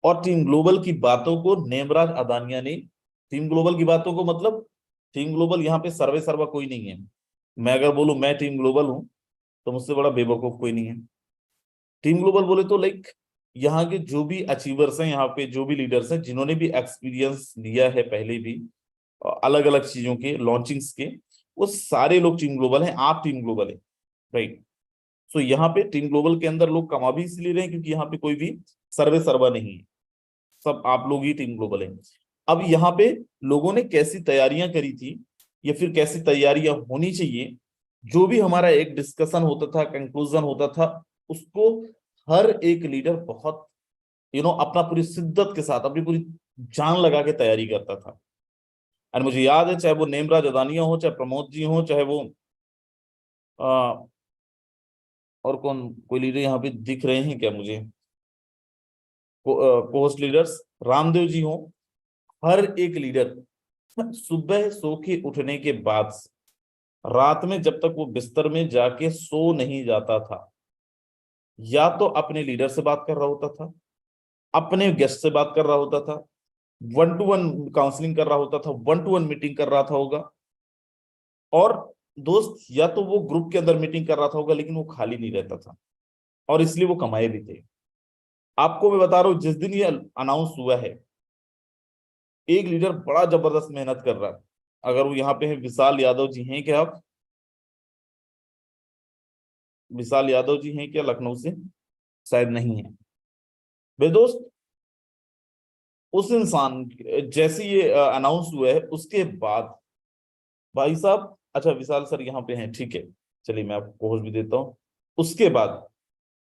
और टीम ग्लोबल की बातों को नेमराज अदानिया ने, टीम ग्लोबल की बातों को मतलब, टीम ग्लोबल यहाँ पे सर्वे सर्वा कोई नहीं है। मैं अगर बोलूं मैं टीम ग्लोबल हूं तो मुझसे बड़ा बेवकूफ कोई नहीं है। टीम ग्लोबल बोले तो लाइक यहाँ के जो भी अचीवर्स हैं, यहाँ पे जो भी लीडर्स हैं, जिन्होंने भी एक्सपीरियंस लिया है पहले भी अलग अलग चीजों के लॉन्चिंग्स के, वो सारे लोग टीम ग्लोबल हैं। आप टीम ग्लोबल है, राइट। सो यहाँ पे टीम ग्लोबल के अंदर लोग कमा भी इसलिए रहे हैं क्योंकि यहाँ पे कोई भी सर्वे सर्वा नहीं है, सब आप लोग ही टीम ग्लोबल है। अब यहाँ पे लोगों ने कैसी तैयारियां करी थी या फिर कैसी तैयारियां होनी चाहिए, जो भी हमारा एक डिस्कशन होता था, कंक्लूजन होता था, उसको हर एक लीडर बहुत अपना पूरी शिद्दत के साथ, अपनी पूरी जान लगा के तैयारी करता था। और मुझे याद है, चाहे वो नेमराज अदानिया हो, चाहे प्रमोद जी हो, चाहे वो आ, और कौन, कोई लीडर यहाँ पे दिख रहे हैं क्या मुझे, पोस्ट लीडर्स रामदेव जी हो, हर एक लीडर सुबह सो के उठने के बाद रात में जब तक वो बिस्तर में जाके सो नहीं जाता था, या तो अपने लीडर से बात कर रहा होता था, अपने गेस्ट से बात कर रहा होता था, 1-to-1 काउंसलिंग कर रहा होता था, 1-to-1 मीटिंग कर रहा था होगा, और दोस्त या तो वो ग्रुप के अंदर मीटिंग कर रहा था होगा, लेकिन वो खाली नहीं रहता था, और इसलिए वो कमाए भी थे। आपको मैं बता रहा हूं, जिस दिन ये अनाउंस हुआ है, एक लीडर बड़ा जबरदस्त मेहनत कर रहा है। अगर वो यहाँ पे है, विशाल यादव जी हैं क्या आप? विशाल यादव जी हैं क्या लखनऊ से? शायद नहीं है। बे दोस्त, उस इंसान जैसे ये अनाउंस हुआ है उसके बाद भाई साहब, अच्छा विशाल सर यहाँ पे हैं, ठीक है, चलिए मैं आपको पहुंच भी देता हूँ। उसके बाद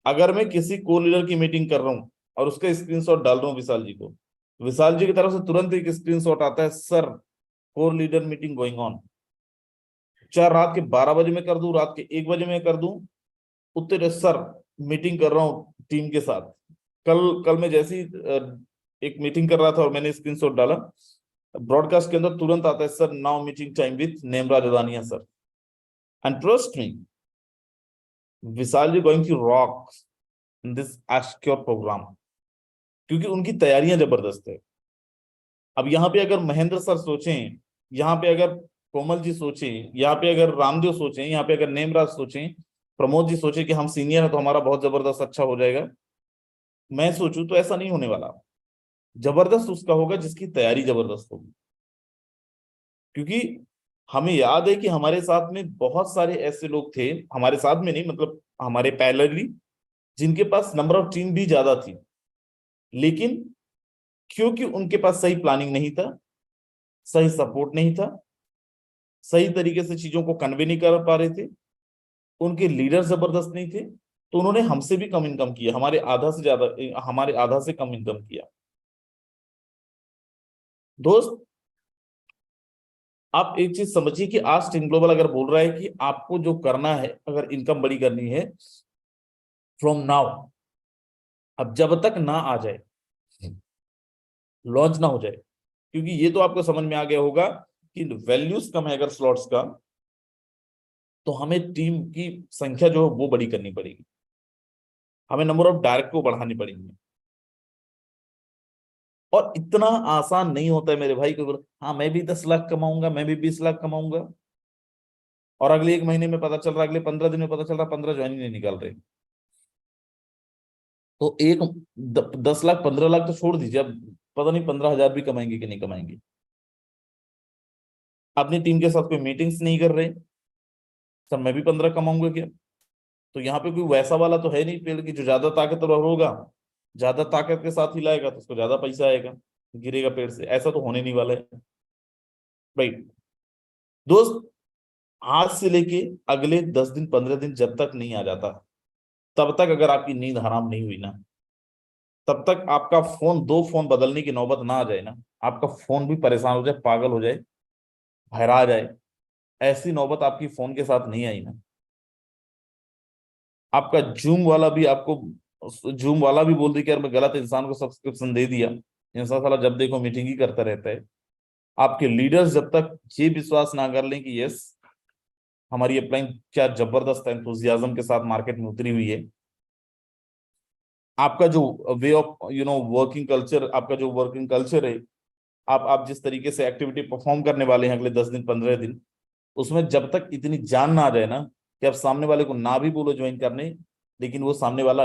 अगर मैं किसी को लीडर की मीटिंग कर रहा हूँ और उसका स्क्रीनशॉट डाल रहा हूँ विशाल जी को, विशाल जी की तरफ से तुरंत एक स्क्रीनशॉट आता है, sir core leader meeting going on. चाहे रात के 12 बजे में कर दूं, रात के 1 बजे में कर दूं, उत्तर सर मीटिंग कर रहा हूँ टीम के साथ। कल कल मैं जैसे ही एक मीटिंग कर रहा था और मैंने स्क्रीनशॉट डाला, ब्रॉडकास्ट के अंदर तुरंत आता है, sir now meeting time with Nemraj Adania sir. And trust me, Vishal ji going to rock in this esquire programme, क्योंकि उनकी तैयारियां जबरदस्त है। अब यहाँ पे अगर महेंद्र सर सोचें, यहाँ पे अगर कोमल जी सोचें, यहाँ पे अगर रामदेव सोचें, यहाँ पे अगर नेमराज सोचें, प्रमोद जी सोचे कि हम सीनियर है तो हमारा बहुत जबरदस्त अच्छा हो जाएगा, मैं सोचूं तो ऐसा नहीं होने वाला। जबरदस्त उसका होगा जिसकी तैयारी जबरदस्त होगी। क्योंकि हमें याद है कि हमारे साथ में बहुत सारे ऐसे लोग थे, हमारे साथ में नहीं मतलब हमारे पैरेलली, जिनके पास नंबर ऑफ टीम भी ज्यादा थी, लेकिन क्योंकि उनके पास सही प्लानिंग नहीं था, सही सपोर्ट नहीं था, सही तरीके से चीजों को कन्वे नहीं कर पा रहे थे, उनके लीडर जबरदस्त नहीं थे, तो उन्होंने हमसे भी कम इनकम किया, हमारे आधा से कम इनकम किया। दोस्त, आप एक चीज समझिए कि आज टीम ग्लोबल अगर बोल रहा है कि आपको जो करना है, अगर इनकम बड़ी करनी है फ्रॉम नाउ, अब जब तक ना आ जाए, लॉन्च ना हो जाए, क्योंकि ये तो आपको समझ में आ गया होगा कि वैल्यूज कम है अगर स्लॉट्स का, तो हमें टीम की संख्या जो है वो बड़ी करनी पड़ेगी, हमें नंबर ऑफ डायरेक्ट को बढ़ानी पड़ेंगे। और इतना आसान नहीं होता है मेरे भाई को बोलो हाँ मैं भी 10 लाख कमाऊंगा, मैं भी 20 लाख कमाऊंगा, और अगले 1 महीने में पता चल रहा, अगले 15 दिन में पता चल रहा 15 ज्वाइन ही नहीं निकाल रहे। तो 10 लाख 15 लाख तो छोड़ दीजिए, अब पता नहीं 15,000 भी कमाएंगे कि नहीं कमाएंगे। अपनी टीम के साथ कोई मीटिंग्स नहीं कर रहे, सर मैं भी 15 कमाऊंगा क्या? तो यहाँ पे कोई वैसा वाला तो है नहीं पेड़ की जो ज्यादा ताकतवर होगा, ज्यादा ताकत के साथ हिलाएगा तो उसको ज्यादा पैसा आएगा, गिरेगा पेड़ से, ऐसा तो होने नहीं वाला है। राइट दोस्त, आज से लेके अगले 10 दिन 15 दिन जब तक नहीं आ जाता, तब तक अगर आपकी नींद हराम नहीं हुई ना, तब तक आपका फोन, 2 फोन बदलने की नौबत ना आ जाए ना, आपका फोन भी परेशान हो जाए, पागल हो जाए, भरा जाए, ऐसी नौबत आपकी फोन के साथ नहीं आई ना, आपका जूम वाला भी आपको, जूम वाला भी बोल दी कि यार मैं गलत इंसान को सब्सक्रिप्शन दे दिया, इंसान साला जब देखो मीटिंग ही करता रहता है। आपके लीडर्स जब तक ये विश्वास ना कर लें कि यस हमारी अपलाइन क्या जबरदस्त एंथुजियाज्म के साथ मार्केट में उतरी हुई है, आपका जो वे ऑफ वर्किंग कल्चर, आपका जो वर्किंग कल्चर है, आप जिस तरीके से एक्टिविटी परफॉर्म करने वाले हैं अगले 10 दिन 15 दिन, उसमें जब तक इतनी जान ना आ जाए ना कि आप सामने वाले को ना भी बोलो ज्वाइन करने, लेकिन वो सामने वाला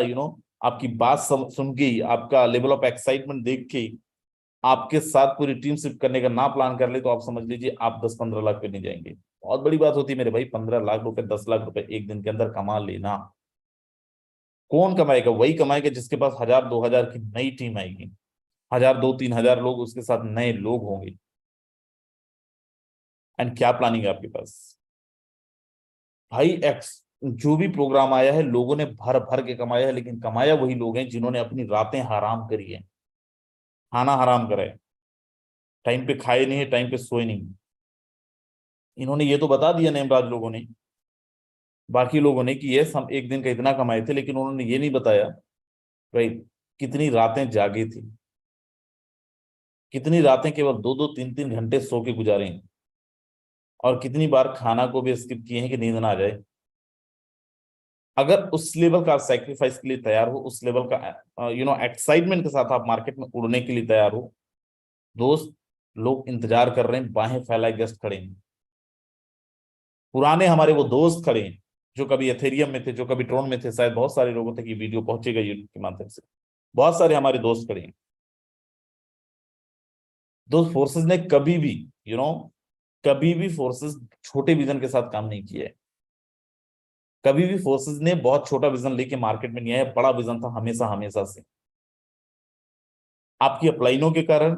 आपकी बात सुन के ही, आपका लेवल ऑफ एक्साइटमेंट देख के ही आपके साथ पूरी टीम शिफ्ट करने का ना प्लान कर ले, तो आप समझ लीजिए आप 10-15 लाख पे नहीं जाएंगे। बहुत बड़ी बात होती है मेरे भाई, 15 लाख रुपए 10 लाख रुपए एक दिन के अंदर कमा लेना। कौन कमाएगा? वही कमाएगा जिसके पास 1,000 2,000 की नई टीम आएगी, 1,000 2,000 3,000 लोग उसके साथ नए लोग होंगे। एंड क्या प्लानिंग है आपके पास भाई? एक्स जो भी प्रोग्राम आया है लोगों ने भर भर के कमाया है, लेकिन कमाया वही लोग हैं जिन्होंने अपनी रातें हराम करी है, खाना हराम करा है, टाइम पे खाए नहीं है, टाइम पे सोए नहीं। इन्होंने ये तो बता दिया नेमराज लोगों ने, बाकी लोगों ने, कि यस हम एक दिन का इतना कमाए थे, लेकिन उन्होंने ये नहीं बताया भाई कितनी रातें जागे थी, कितनी रातें केवल 2-2 3-3 घंटे सो के गुजारे हैं, और कितनी बार खाना को भी स्किप किए हैं कि नींद ना आ जाए। अगर उस लेवल का सैक्रिफाइस के लिए तैयार हो, उस लेवल का एक्साइटमेंट के साथ आप मार्केट में उड़ने के लिए तैयार हो, दोस्त लोग इंतजार कर रहे हैं, बाहें फैलाए गेस्ट खड़े हैं। पुराने हमारे वो दोस्त खड़े हैं जो कभी एथेरियम में थे, जो कभी ट्रोन में थे, शायद बहुत सारे लोगों तक ये वीडियो पहुंचेगा यूट्यूब के माध्यम से, बहुत सारे हमारे दोस्त खड़े हैं। दोस्त फोर्सेस ने कभी भी यू नो कभी भी फोर्सेस छोटे विजन के साथ काम नहीं किया है, कभी भी फोर्सेस ने बहुत छोटा विजन लेके मार्केट में नहीं आया, बड़ा विजन था हमेशा हमेशा से। आपकी अपलाइनों के कारण,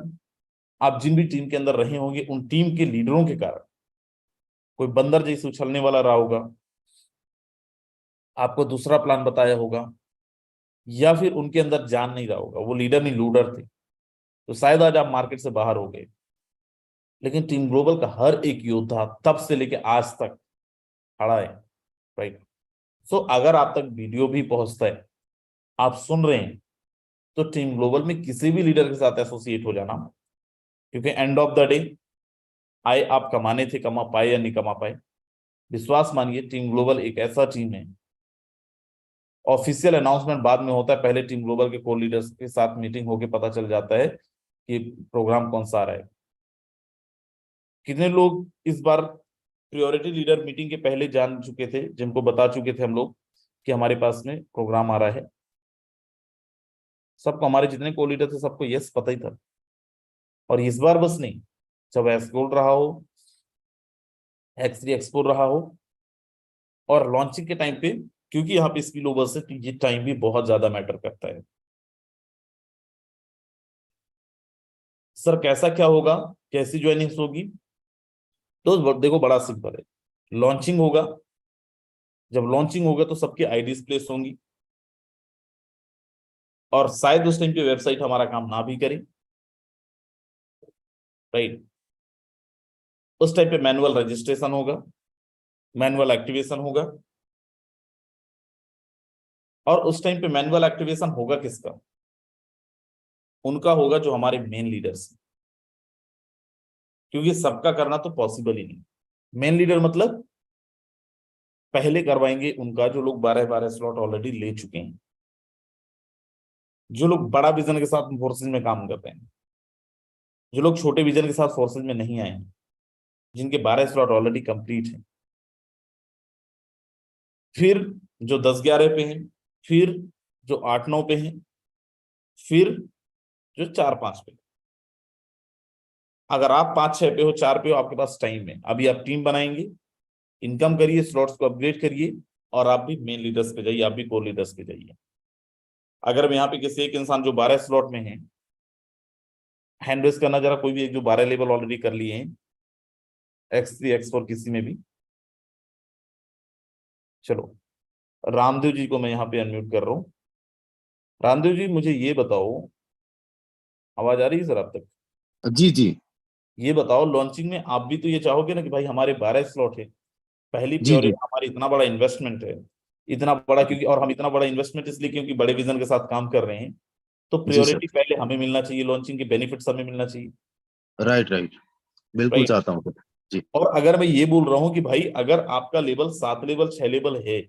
आप जिन भी टीम के अंदर रहे होंगे उन टीम के लीडरों के कारण, कोई बंदर जैसे उछलने वाला रहा होगा, आपको दूसरा प्लान बताया होगा, या फिर उनके अंदर जान नहीं रहा होगा, वो लीडर नहीं लूडर थे, तो शायद आज आप मार्केट से बाहर हो गए। लेकिन टीम ग्लोबल का हर एक योद्धा तब से लेके आज तक खड़ा है। राइट सो अगर आप तक वीडियो भी पहुंचता है, आप सुन रहे हैं, तो टीम ग्लोबल में किसी भी लीडर के साथ एसोसिएट हो जाना, क्योंकि एंड ऑफ द डे आए आप कमाने थे, कमा पाए या नहीं कमा पाए, विश्वास मानिए टीम ग्लोबल एक ऐसा टीम है, ऑफिशियल अनाउंसमेंट बाद में होता है, पहले टीम ग्लोबल के कोर लीडर्स के साथ मीटिंग होके पता चल जाता है कि प्रोग्राम कौन सा आ रहा है। कितने लोग इस बार प्रायोरिटी लीडर मीटिंग के पहले जान चुके थे, जिनको बता चुके थे हम लोग कि हमारे पास में प्रोग्राम आ रहा है? सबको, हमारे जितने को लीडर थे सबको यस पता ही था। और इस बार बस नहीं, जब एक्सपोर्ट रहा हो, X3 एक्सपोर्ट रहा हो, और लॉन्चिंग के टाइम पे, क्योंकि यहाँ पे स्पिल ओवर से ये टाइम भी बहुत ज्यादा मैटर करता है। सर कैसा क्या होगा, कैसी ज्वाइनिंग्स होगी? तो देखो बड़ा सिंपल है, लॉन्चिंग होगा, जब लॉन्चिंग होगा तो सबकी आईडीज प्लेस होंगी, और शायद उस टाइम पे वेबसाइट हमारा काम ना भी करे। राइट उस टाइम पे मैनुअल रजिस्ट्रेशन होगा, मैनुअल एक्टिवेशन होगा, और उस टाइम पे मैनुअल एक्टिवेशन होगा किसका? उनका होगा जो हमारे मेन लीडर्स, क्योंकि सबका करना तो पॉसिबल ही नहीं। मेन लीडर मतलब पहले करवाएंगे उनका जो लोग 12-12 स्लॉट ऑलरेडी ले चुके हैं, जो लोग बड़ा विजन के साथ फोर्सेज में काम करते हैं। जो लोग छोटे विजन के साथ फोर्सेज में नहीं आए, जिनके 12 स्लॉट ऑलरेडी कंप्लीट हैं, फिर जो 10-11 पे हैं, फिर जो 8-9 पे हैं, फिर जो 4-5 पे। अगर आप 5-6 पे हो, 4 पे हो, आपके पास टाइम है। अभी आप टीम बनाएंगे, इनकम करिए, स्लॉट्स को अपग्रेड करिए, और आप भी मेन लीडर्स पे जाइए, आप भी कोर लीडर्स पे जाइए। अगर हम यहाँ पे किसी एक इंसान जो 12 स्लॉट में है, हैंड रेस करना जरा, कोई भी एक जो 12 लेवल ऑलरेडी कर लिए हैं, X3 X4 किसी में भी। चलो, रामदेव जी को मैं यहाँ पे अनम्यूट कर रहा हूँ। रामदेव जी, मुझे ये बताओ, आवाज आ रही है सर आप तक? जी जी ये बताओ, लॉन्चिंग में आप भी तो ये चाहोगे ना कि भाई हमारे 12 स्लॉट है, पहली जी जी प्रायोरिटी हमारी, इतना बड़ा इन्वेस्टमेंट है, इतना बड़ा, क्योंकि और हम इतना बड़ा इन्वेस्टमेंट इसलिए क्योंकि बड़े विजन के साथ काम कर रहे हैं, तो जी सर, प्रायोरिटी पहले हमें मिलना चाहिए, लॉन्चिंग के बेनिफिट्स हमें मिलना चाहिए, राइट राइट, बिल्कुल राइट। चाहता हूँ सर। जी और अगर मैं ये बोल रहा हूँ कि भाई अगर आपका लेवल 7 लेवल 6 लेवल है,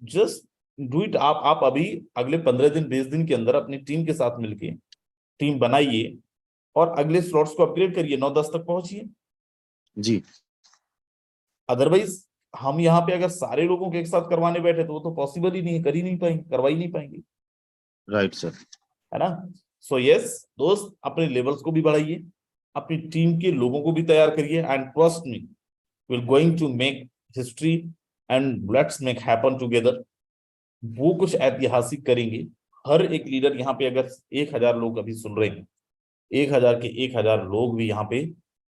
जस्ट डू इट। आप अभी अगले 15 दिन 20 दिन के अंदर अपनी टीम के साथ मिलके टीम बनाइए, और अगले स्लॉट्स को अपग्रेड करिए, 9-10 तक पहुंचिए। जी अदरवाइज हम यहाँ पे अगर सारे लोगों के एक साथ करवाने बैठे तो वो तो पॉसिबल ही नहीं है, कर ही नहीं पाएंगे, करवा ही नहीं पाएंगे, राइट सर। है ना। सो यस दोस्त, अपने लेवल्स को भी बढ़ाइए, अपनी टीम के लोगों को भी तैयार करिए, and trust me, we're going to make history and let's make happen together। वो कुछ ऐतिहासिक करेंगे। हर एक लीडर यहाँ पे, अगर 1000 लोग अभी सुन रहे हैं, 1000 के 1000 लोग भी यहाँ पे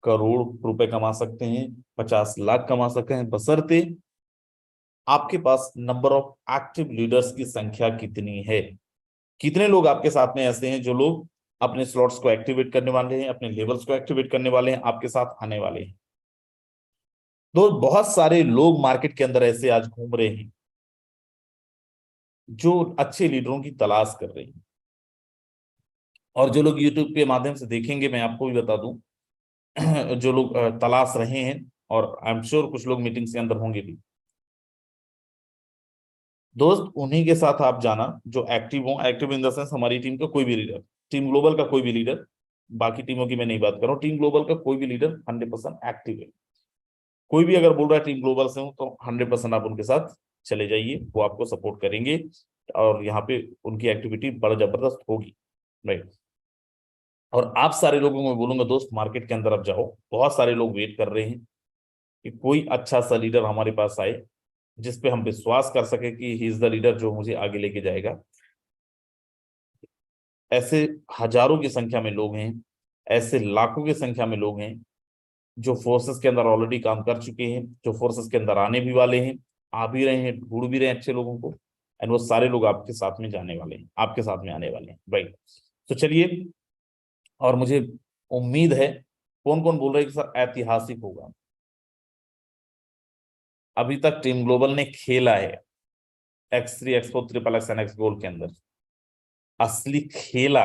करोड़ रुपए कमा सकते हैं, 50 लाख कमा सकते हैं, बशर्ते आपके पास नंबर ऑफ एक्टिव लीडर्स की संख्या कितनी है। कितने लोग आपके साथ में ऐसे हैं जो लोग अपने स्लॉट्स को एक्टिवेट करने वाले हैं, अपने लेवल्स को एक्टिवेट करने वाले हैं, आपके साथ आने वाले हैं। तो बहुत सारे लोग मार्केट के अंदर ऐसे आज घूम रहे हैं जो अच्छे लीडरों की तलाश कर रहे हैं, और जो लोग यूट्यूब के माध्यम से देखेंगे, मैं आपको भी बता दूं, जो लोग तलाश रहे हैं, और आई एम श्योर कुछ लोग मीटिंग्स के अंदर होंगे भी, दोस्त उन्हीं के साथ आप जाना जो एक्टिव हो। एक्टिव इन द सेंस, हमारी टीम का कोई भी लीडर, टीम ग्लोबल का कोई भी लीडर, बाकी टीमों की मैं नहीं बात कर रहा हूँ, टीम ग्लोबल का कोई भी लीडर 100% एक्टिव है। कोई भी अगर बोल रहा है टीम ग्लोबल से हूं, तो 100% आप उनके साथ चले जाइए, वो आपको सपोर्ट करेंगे, और यहाँ पे उनकी एक्टिविटी बड़ा जबरदस्त होगी, राइट। और आप सारे लोगों को मैं बोलूंगा दोस्त, मार्केट के अंदर आप जाओ, बहुत सारे लोग वेट कर रहे हैं कि कोई अच्छा सा लीडर हमारे पास आए, जिसपे हम विश्वास कर सके कि ही इज द लीडर जो मुझे आगे लेके जाएगा। ऐसे हजारों की संख्या में लोग हैं, ऐसे लाखों की संख्या में लोग हैं जो फोर्सेस के अंदर ऑलरेडी काम कर चुके हैं, जो फोर्सेस के अंदर आने भी वाले हैं, आ भी रहे हैं, ढूंढ भी रहे हैं अच्छे लोगों को, एंड वो सारे लोग आपके साथ में जाने वाले हैं, आपके साथ में आने वाले हैं, राइट। तो चलिए, और मुझे उम्मीद है, कौन कौन बोल रहे हैं कि सर ऐतिहासिक होगा। अभी तक टीम ग्लोबल ने खेला है X3 X4 triple x and x gold के अंदर, असली खेला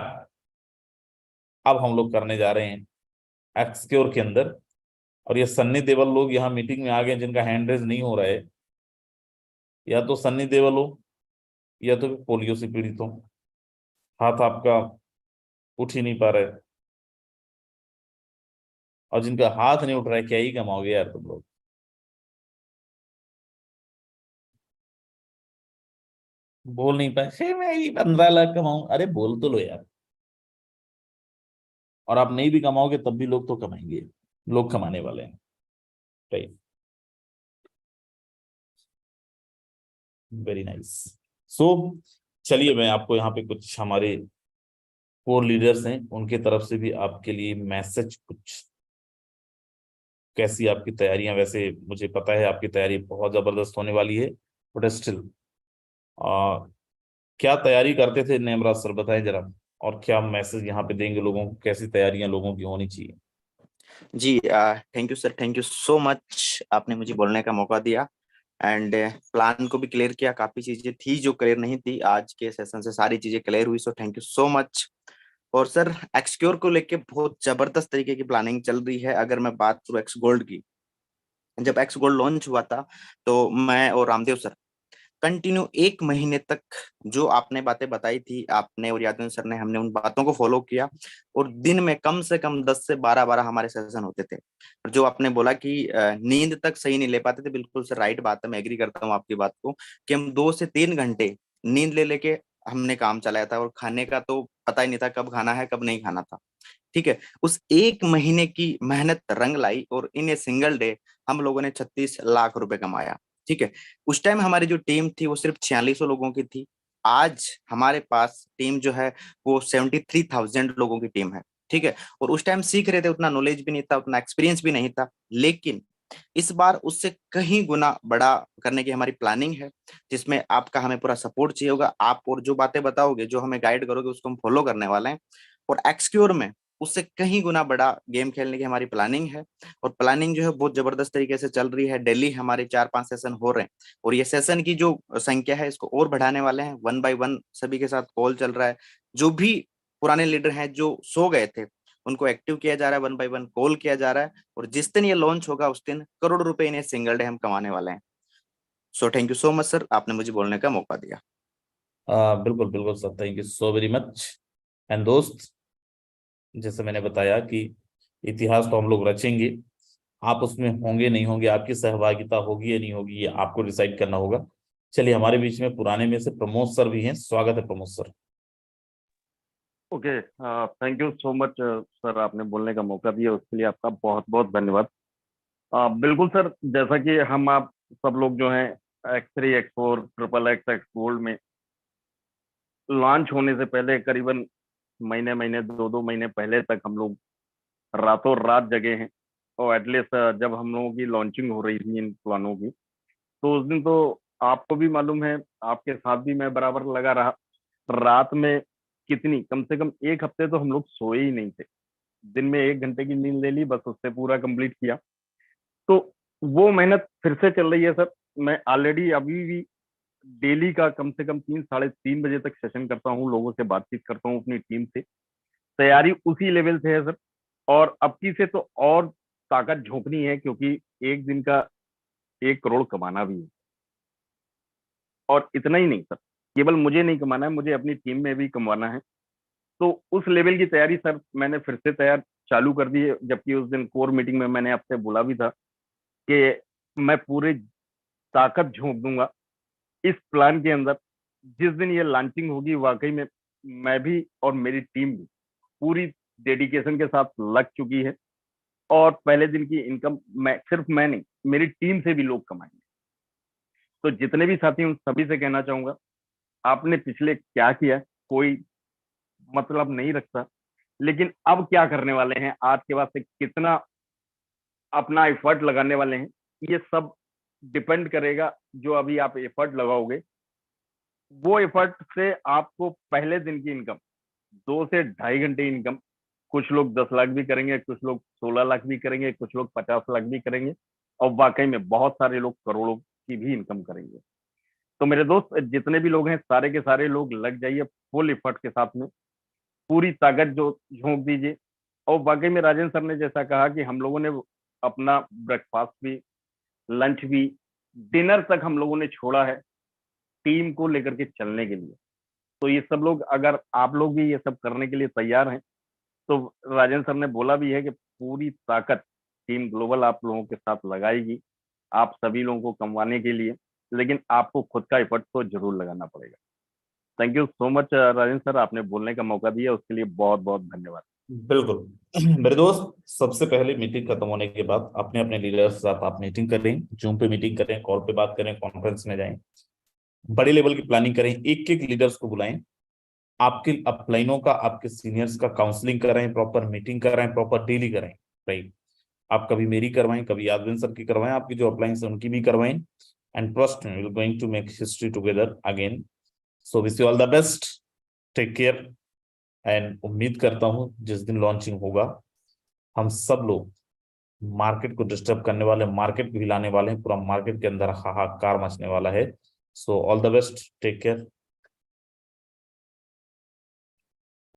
अब हम लोग करने जा रहे हैं एक्सक्योर के अंदर। और ये सन्नी देवल लोग यहाँ मीटिंग में आ गए जिनका हैंड रेज नहीं हो रहा है, या तो सन्नी देवल हो, या तो पोलियो से पीड़ित हो, हाथ आपका उठ ही नहीं पा रहा है, और जिनका हाथ नहीं उठ रहा है, क्या ही कमाओगे यार तुम लोग। बोल नहीं पाए, "छे, मैं ही 15 लाख कमाऊं"। अरे बोल तो लो यार। और आप नहीं भी कमाओगे तब भी लोग तो कमाएंगे, लोग कमाने वाले हैं, राइट। Very nice. सो चलिए, मैं आपको यहाँ पे कुछ हमारे कोर लीडर्स हैं उनके तरफ से भी आपके लिए मैसेज, कुछ कैसी आपकी तैयारियां। वैसे मुझे पता है आपकी तैयारी बहुत जबरदस्त होने वाली है, बट स्टिल क्या तैयारी करते थे नेमराज सर, बताएं जरा, और क्या मैसेज यहाँ पे देंगे लोगों को, कैसी तैयारियां लोगों की होनी चाहिए। जी thank you sir, thank you so much, आपने मुझे बोलने का मौका दिया, एंड प्लान को भी क्लियर किया। काफी चीजें थी जो क्लियर नहीं थी, आज के सेशन से सारी चीजें क्लियर हुई, so thank you so much. और सर, एक्सक्योर को लेके बहुत जबरदस्त तरीके की प्लानिंग चल रही है। अगर मैं बात करूँ एक्स गोल्ड की, जब एक्स गोल्ड लॉन्च हुआ था तो मैं और रामदेव सर कंटिन्यू 1 महीने तक जो आपने बातें बताई थी, आपने और यादव सर ने, हमने उन बातों को फॉलो किया और दिन में कम से कम 10 से 12 हमारे सेशन होते थे। और जो आपने बोला कि नींद तक सही नहीं ले पाते थे, बिल्कुल सर राइट बात है, मैं एग्री करता हूँ आपकी बात को कि हम 2 से 3 घंटे नींद ले लेके हमने काम चलाया था और खाने का तो पता ही नहीं था कब खाना है कब नहीं खाना था। ठीक है, उस 1 महीने की मेहनत रंग लाई और इन ए सिंगल डे हम लोगों ने 36 लाख रुपए कमाया। ठीक है, उस टाइम हमारी जो टीम थी वो सिर्फ 4600 लोगों की थी। आज हमारे पास टीम जो है वो 73,000 लोगों की टीम है। ठीक है, और उस टाइम सीख रहे थे, उतना नॉलेज भी नहीं था, उतना एक्सपीरियंस भी नहीं था, लेकिन इस बार उससे कहीं गुना बड़ा करने की हमारी प्लानिंग है, जिसमें आपका हमें पूरा सपोर्ट चाहिए होगा। आप और जो बातें बताओगे, जो हमें गाइड करोगे, उसको हम फॉलो करने वाले हैं और एक्सक्योर में उससे कहीं गुना बड़ा गेम खेलने की हमारी प्लानिंग है। और प्लानिंग जो है बहुत जबरदस्त तरीके से चल रही है। डेली हमारे 4-5 सेशन हो रहे हैं और ये सेशन की जो संख्या है इसको और बढ़ाने वाले हैं। 1 by 1 सभी के साथ कॉल चल रहा है। जो भी पुराने लीडर हैं जो सो गए थे उनको एक्टिव किया जा रहा है, 1 by 1 कॉल किया जा रहा है और जिस दिन ये लॉन्च होगा उस दिन करोड़ रुपए इन्हें सिंगल डे हम कमाने वाले हैं। So thank you so much sir, आपने मुझे बोलने का मौका दिया। बिल्कुल बिल्कुल sir, thank you so very much. And दोस्त, जैसे मैंने बताया कि इतिहास तो हम लोग रचेंगे, आप उसमें होंगे नहीं होंगे, आपकी सहभागिता होगी या नहीं होगी ये आपको डिसाइड करना होगा। चलिए, हमारे बीच में पुराने में से प्रमोद सर भी हैं, स्वागत है Pramod sir. Okay, thank you so much sir, आपने बोलने का मौका दिया उसके लिए आपका बहुत बहुत धन्यवाद। बिल्कुल सर, जैसा कि हम आप सब लोग जो हैं X3 X4 XXX X gold में लॉन्च होने से पहले करीबन महीने महीने 2-2 महीने पहले तक हम लोग रातों रात जगे हैं। और एटलीस्ट जब हम लोगों की लॉन्चिंग हो रही थी इन प्लानों की, तो उस दिन तो आपको भी मालूम है, आपके साथ भी मैं बराबर लगा रहा। रात में कितनी, कम से कम 1 हफ्ते तो हम लोग सोए ही नहीं थे। दिन में 1 घंटे की नींद ले ली, बस उससे पूरा कंप्लीट किया। तो वो मेहनत फिर से चल रही है सर। मैं ऑलरेडी अभी भी डेली का कम से कम 3-3:30 बजे तक सेशन करता हूँ, लोगों से बातचीत करता हूँ अपनी टीम से। तैयारी उसी लेवल से है सर। और अब की से तो और ताकत झोंकनी है, क्योंकि एक दिन का 1 करोड़ कमाना भी है। और इतना ही नहीं सर, केवल मुझे नहीं कमाना है, मुझे अपनी टीम में भी कमाना है। तो उस लेवल की तैयारी सर मैंने फिर से तैयार चालू कर दी है। जबकि उस दिन कोर मीटिंग में मैंने आपसे बोला भी था कि मैं पूरी ताकत झोंक दूंगा इस प्लान के अंदर। जिस दिन ये लॉन्चिंग होगी, वाकई में मैं भी और मेरी टीम भी पूरी डेडिकेशन के साथ लग चुकी है। और पहले दिन की इनकम मैं सिर्फ मैं नहीं, मेरी टीम से भी लोग कमाएंगे। तो जितने भी साथी उन सभी से कहना चाहूंगा, आपने पिछले क्या किया कोई मतलब नहीं रखता, लेकिन अब क्या करने वाले हैं, आज के बाद से कितना अपना एफर्ट लगाने वाले हैं, ये सब डिपेंड करेगा। जो अभी आप एफर्ट लगाओगे, वो एफर्ट से आपको पहले दिन की इनकम 2 से 2.5 घंटे इनकम, कुछ लोग 10 लाख भी करेंगे, कुछ लोग 16 लाख भी करेंगे, कुछ लोग 50 लाख भी करेंगे, और वाकई में बहुत सारे लोग करोड़ों की भी इनकम करेंगे। तो मेरे दोस्त जितने भी लोग हैं, सारे के सारे लोग लग जाइए फुल एफर्ट के साथ में, पूरी ताकत जो झोंक दीजिए। और वाकई में राजेंद्र सर ने जैसा कहा कि हम लोगों ने अपना ब्रेकफास्ट भी, लंच भी, डिनर तक हम लोगों ने छोड़ा है टीम को लेकर के चलने के लिए। तो ये सब लोग, अगर आप लोग भी ये सब करने के लिए तैयार हैं, तो राजेंद्र सर ने बोला भी है कि पूरी ताकत टीम ग्लोबल आप लोगों के साथ लगाएगी आप सभी लोगों को कमवाने के लिए। लेकिन आपको खुद का एफर्ट तो जरूर लगाना पड़ेगा। Thank you so much Rajendra sir, आपने बोलने का मौका दिया उसके लिए बहुत बहुत धन्यवाद। बिल्कुल मेरे दोस्त, सबसे पहले मीटिंग खत्म होने के बाद अपने अपने लीडर्स के साथ आप मीटिंग करें, जूम पे मीटिंग करें, कॉल पे बात करें, कॉन्फ्रेंस में जाएं, बड़े लेवल की प्लानिंग करें, एक एक लीडर्स को बुलाएं, आपके अपलाइनों का, आपके सीनियर्स का काउंसलिंग कराएं, प्रॉपर मीटिंग कराएं, प्रॉपर डेली कराएं। राइट, आप कभी मेरी करवाएं, कभी यादविन सर की करवाएं, आपकी जो अपलाइंस है उनकी भी करवाएं। And trust me, we are going to make history together again. So wish you all the best, take care. And उम्मीद करता हूं जिस दिन लॉन्चिंग होगा, हम सब लोग मार्केट को डिस्टर्ब करने वाले, मार्केट को हिलाने वाले हैं, पूरा मार्केट के अंदर हाहाकार मचने वाला है। So all the best, take care.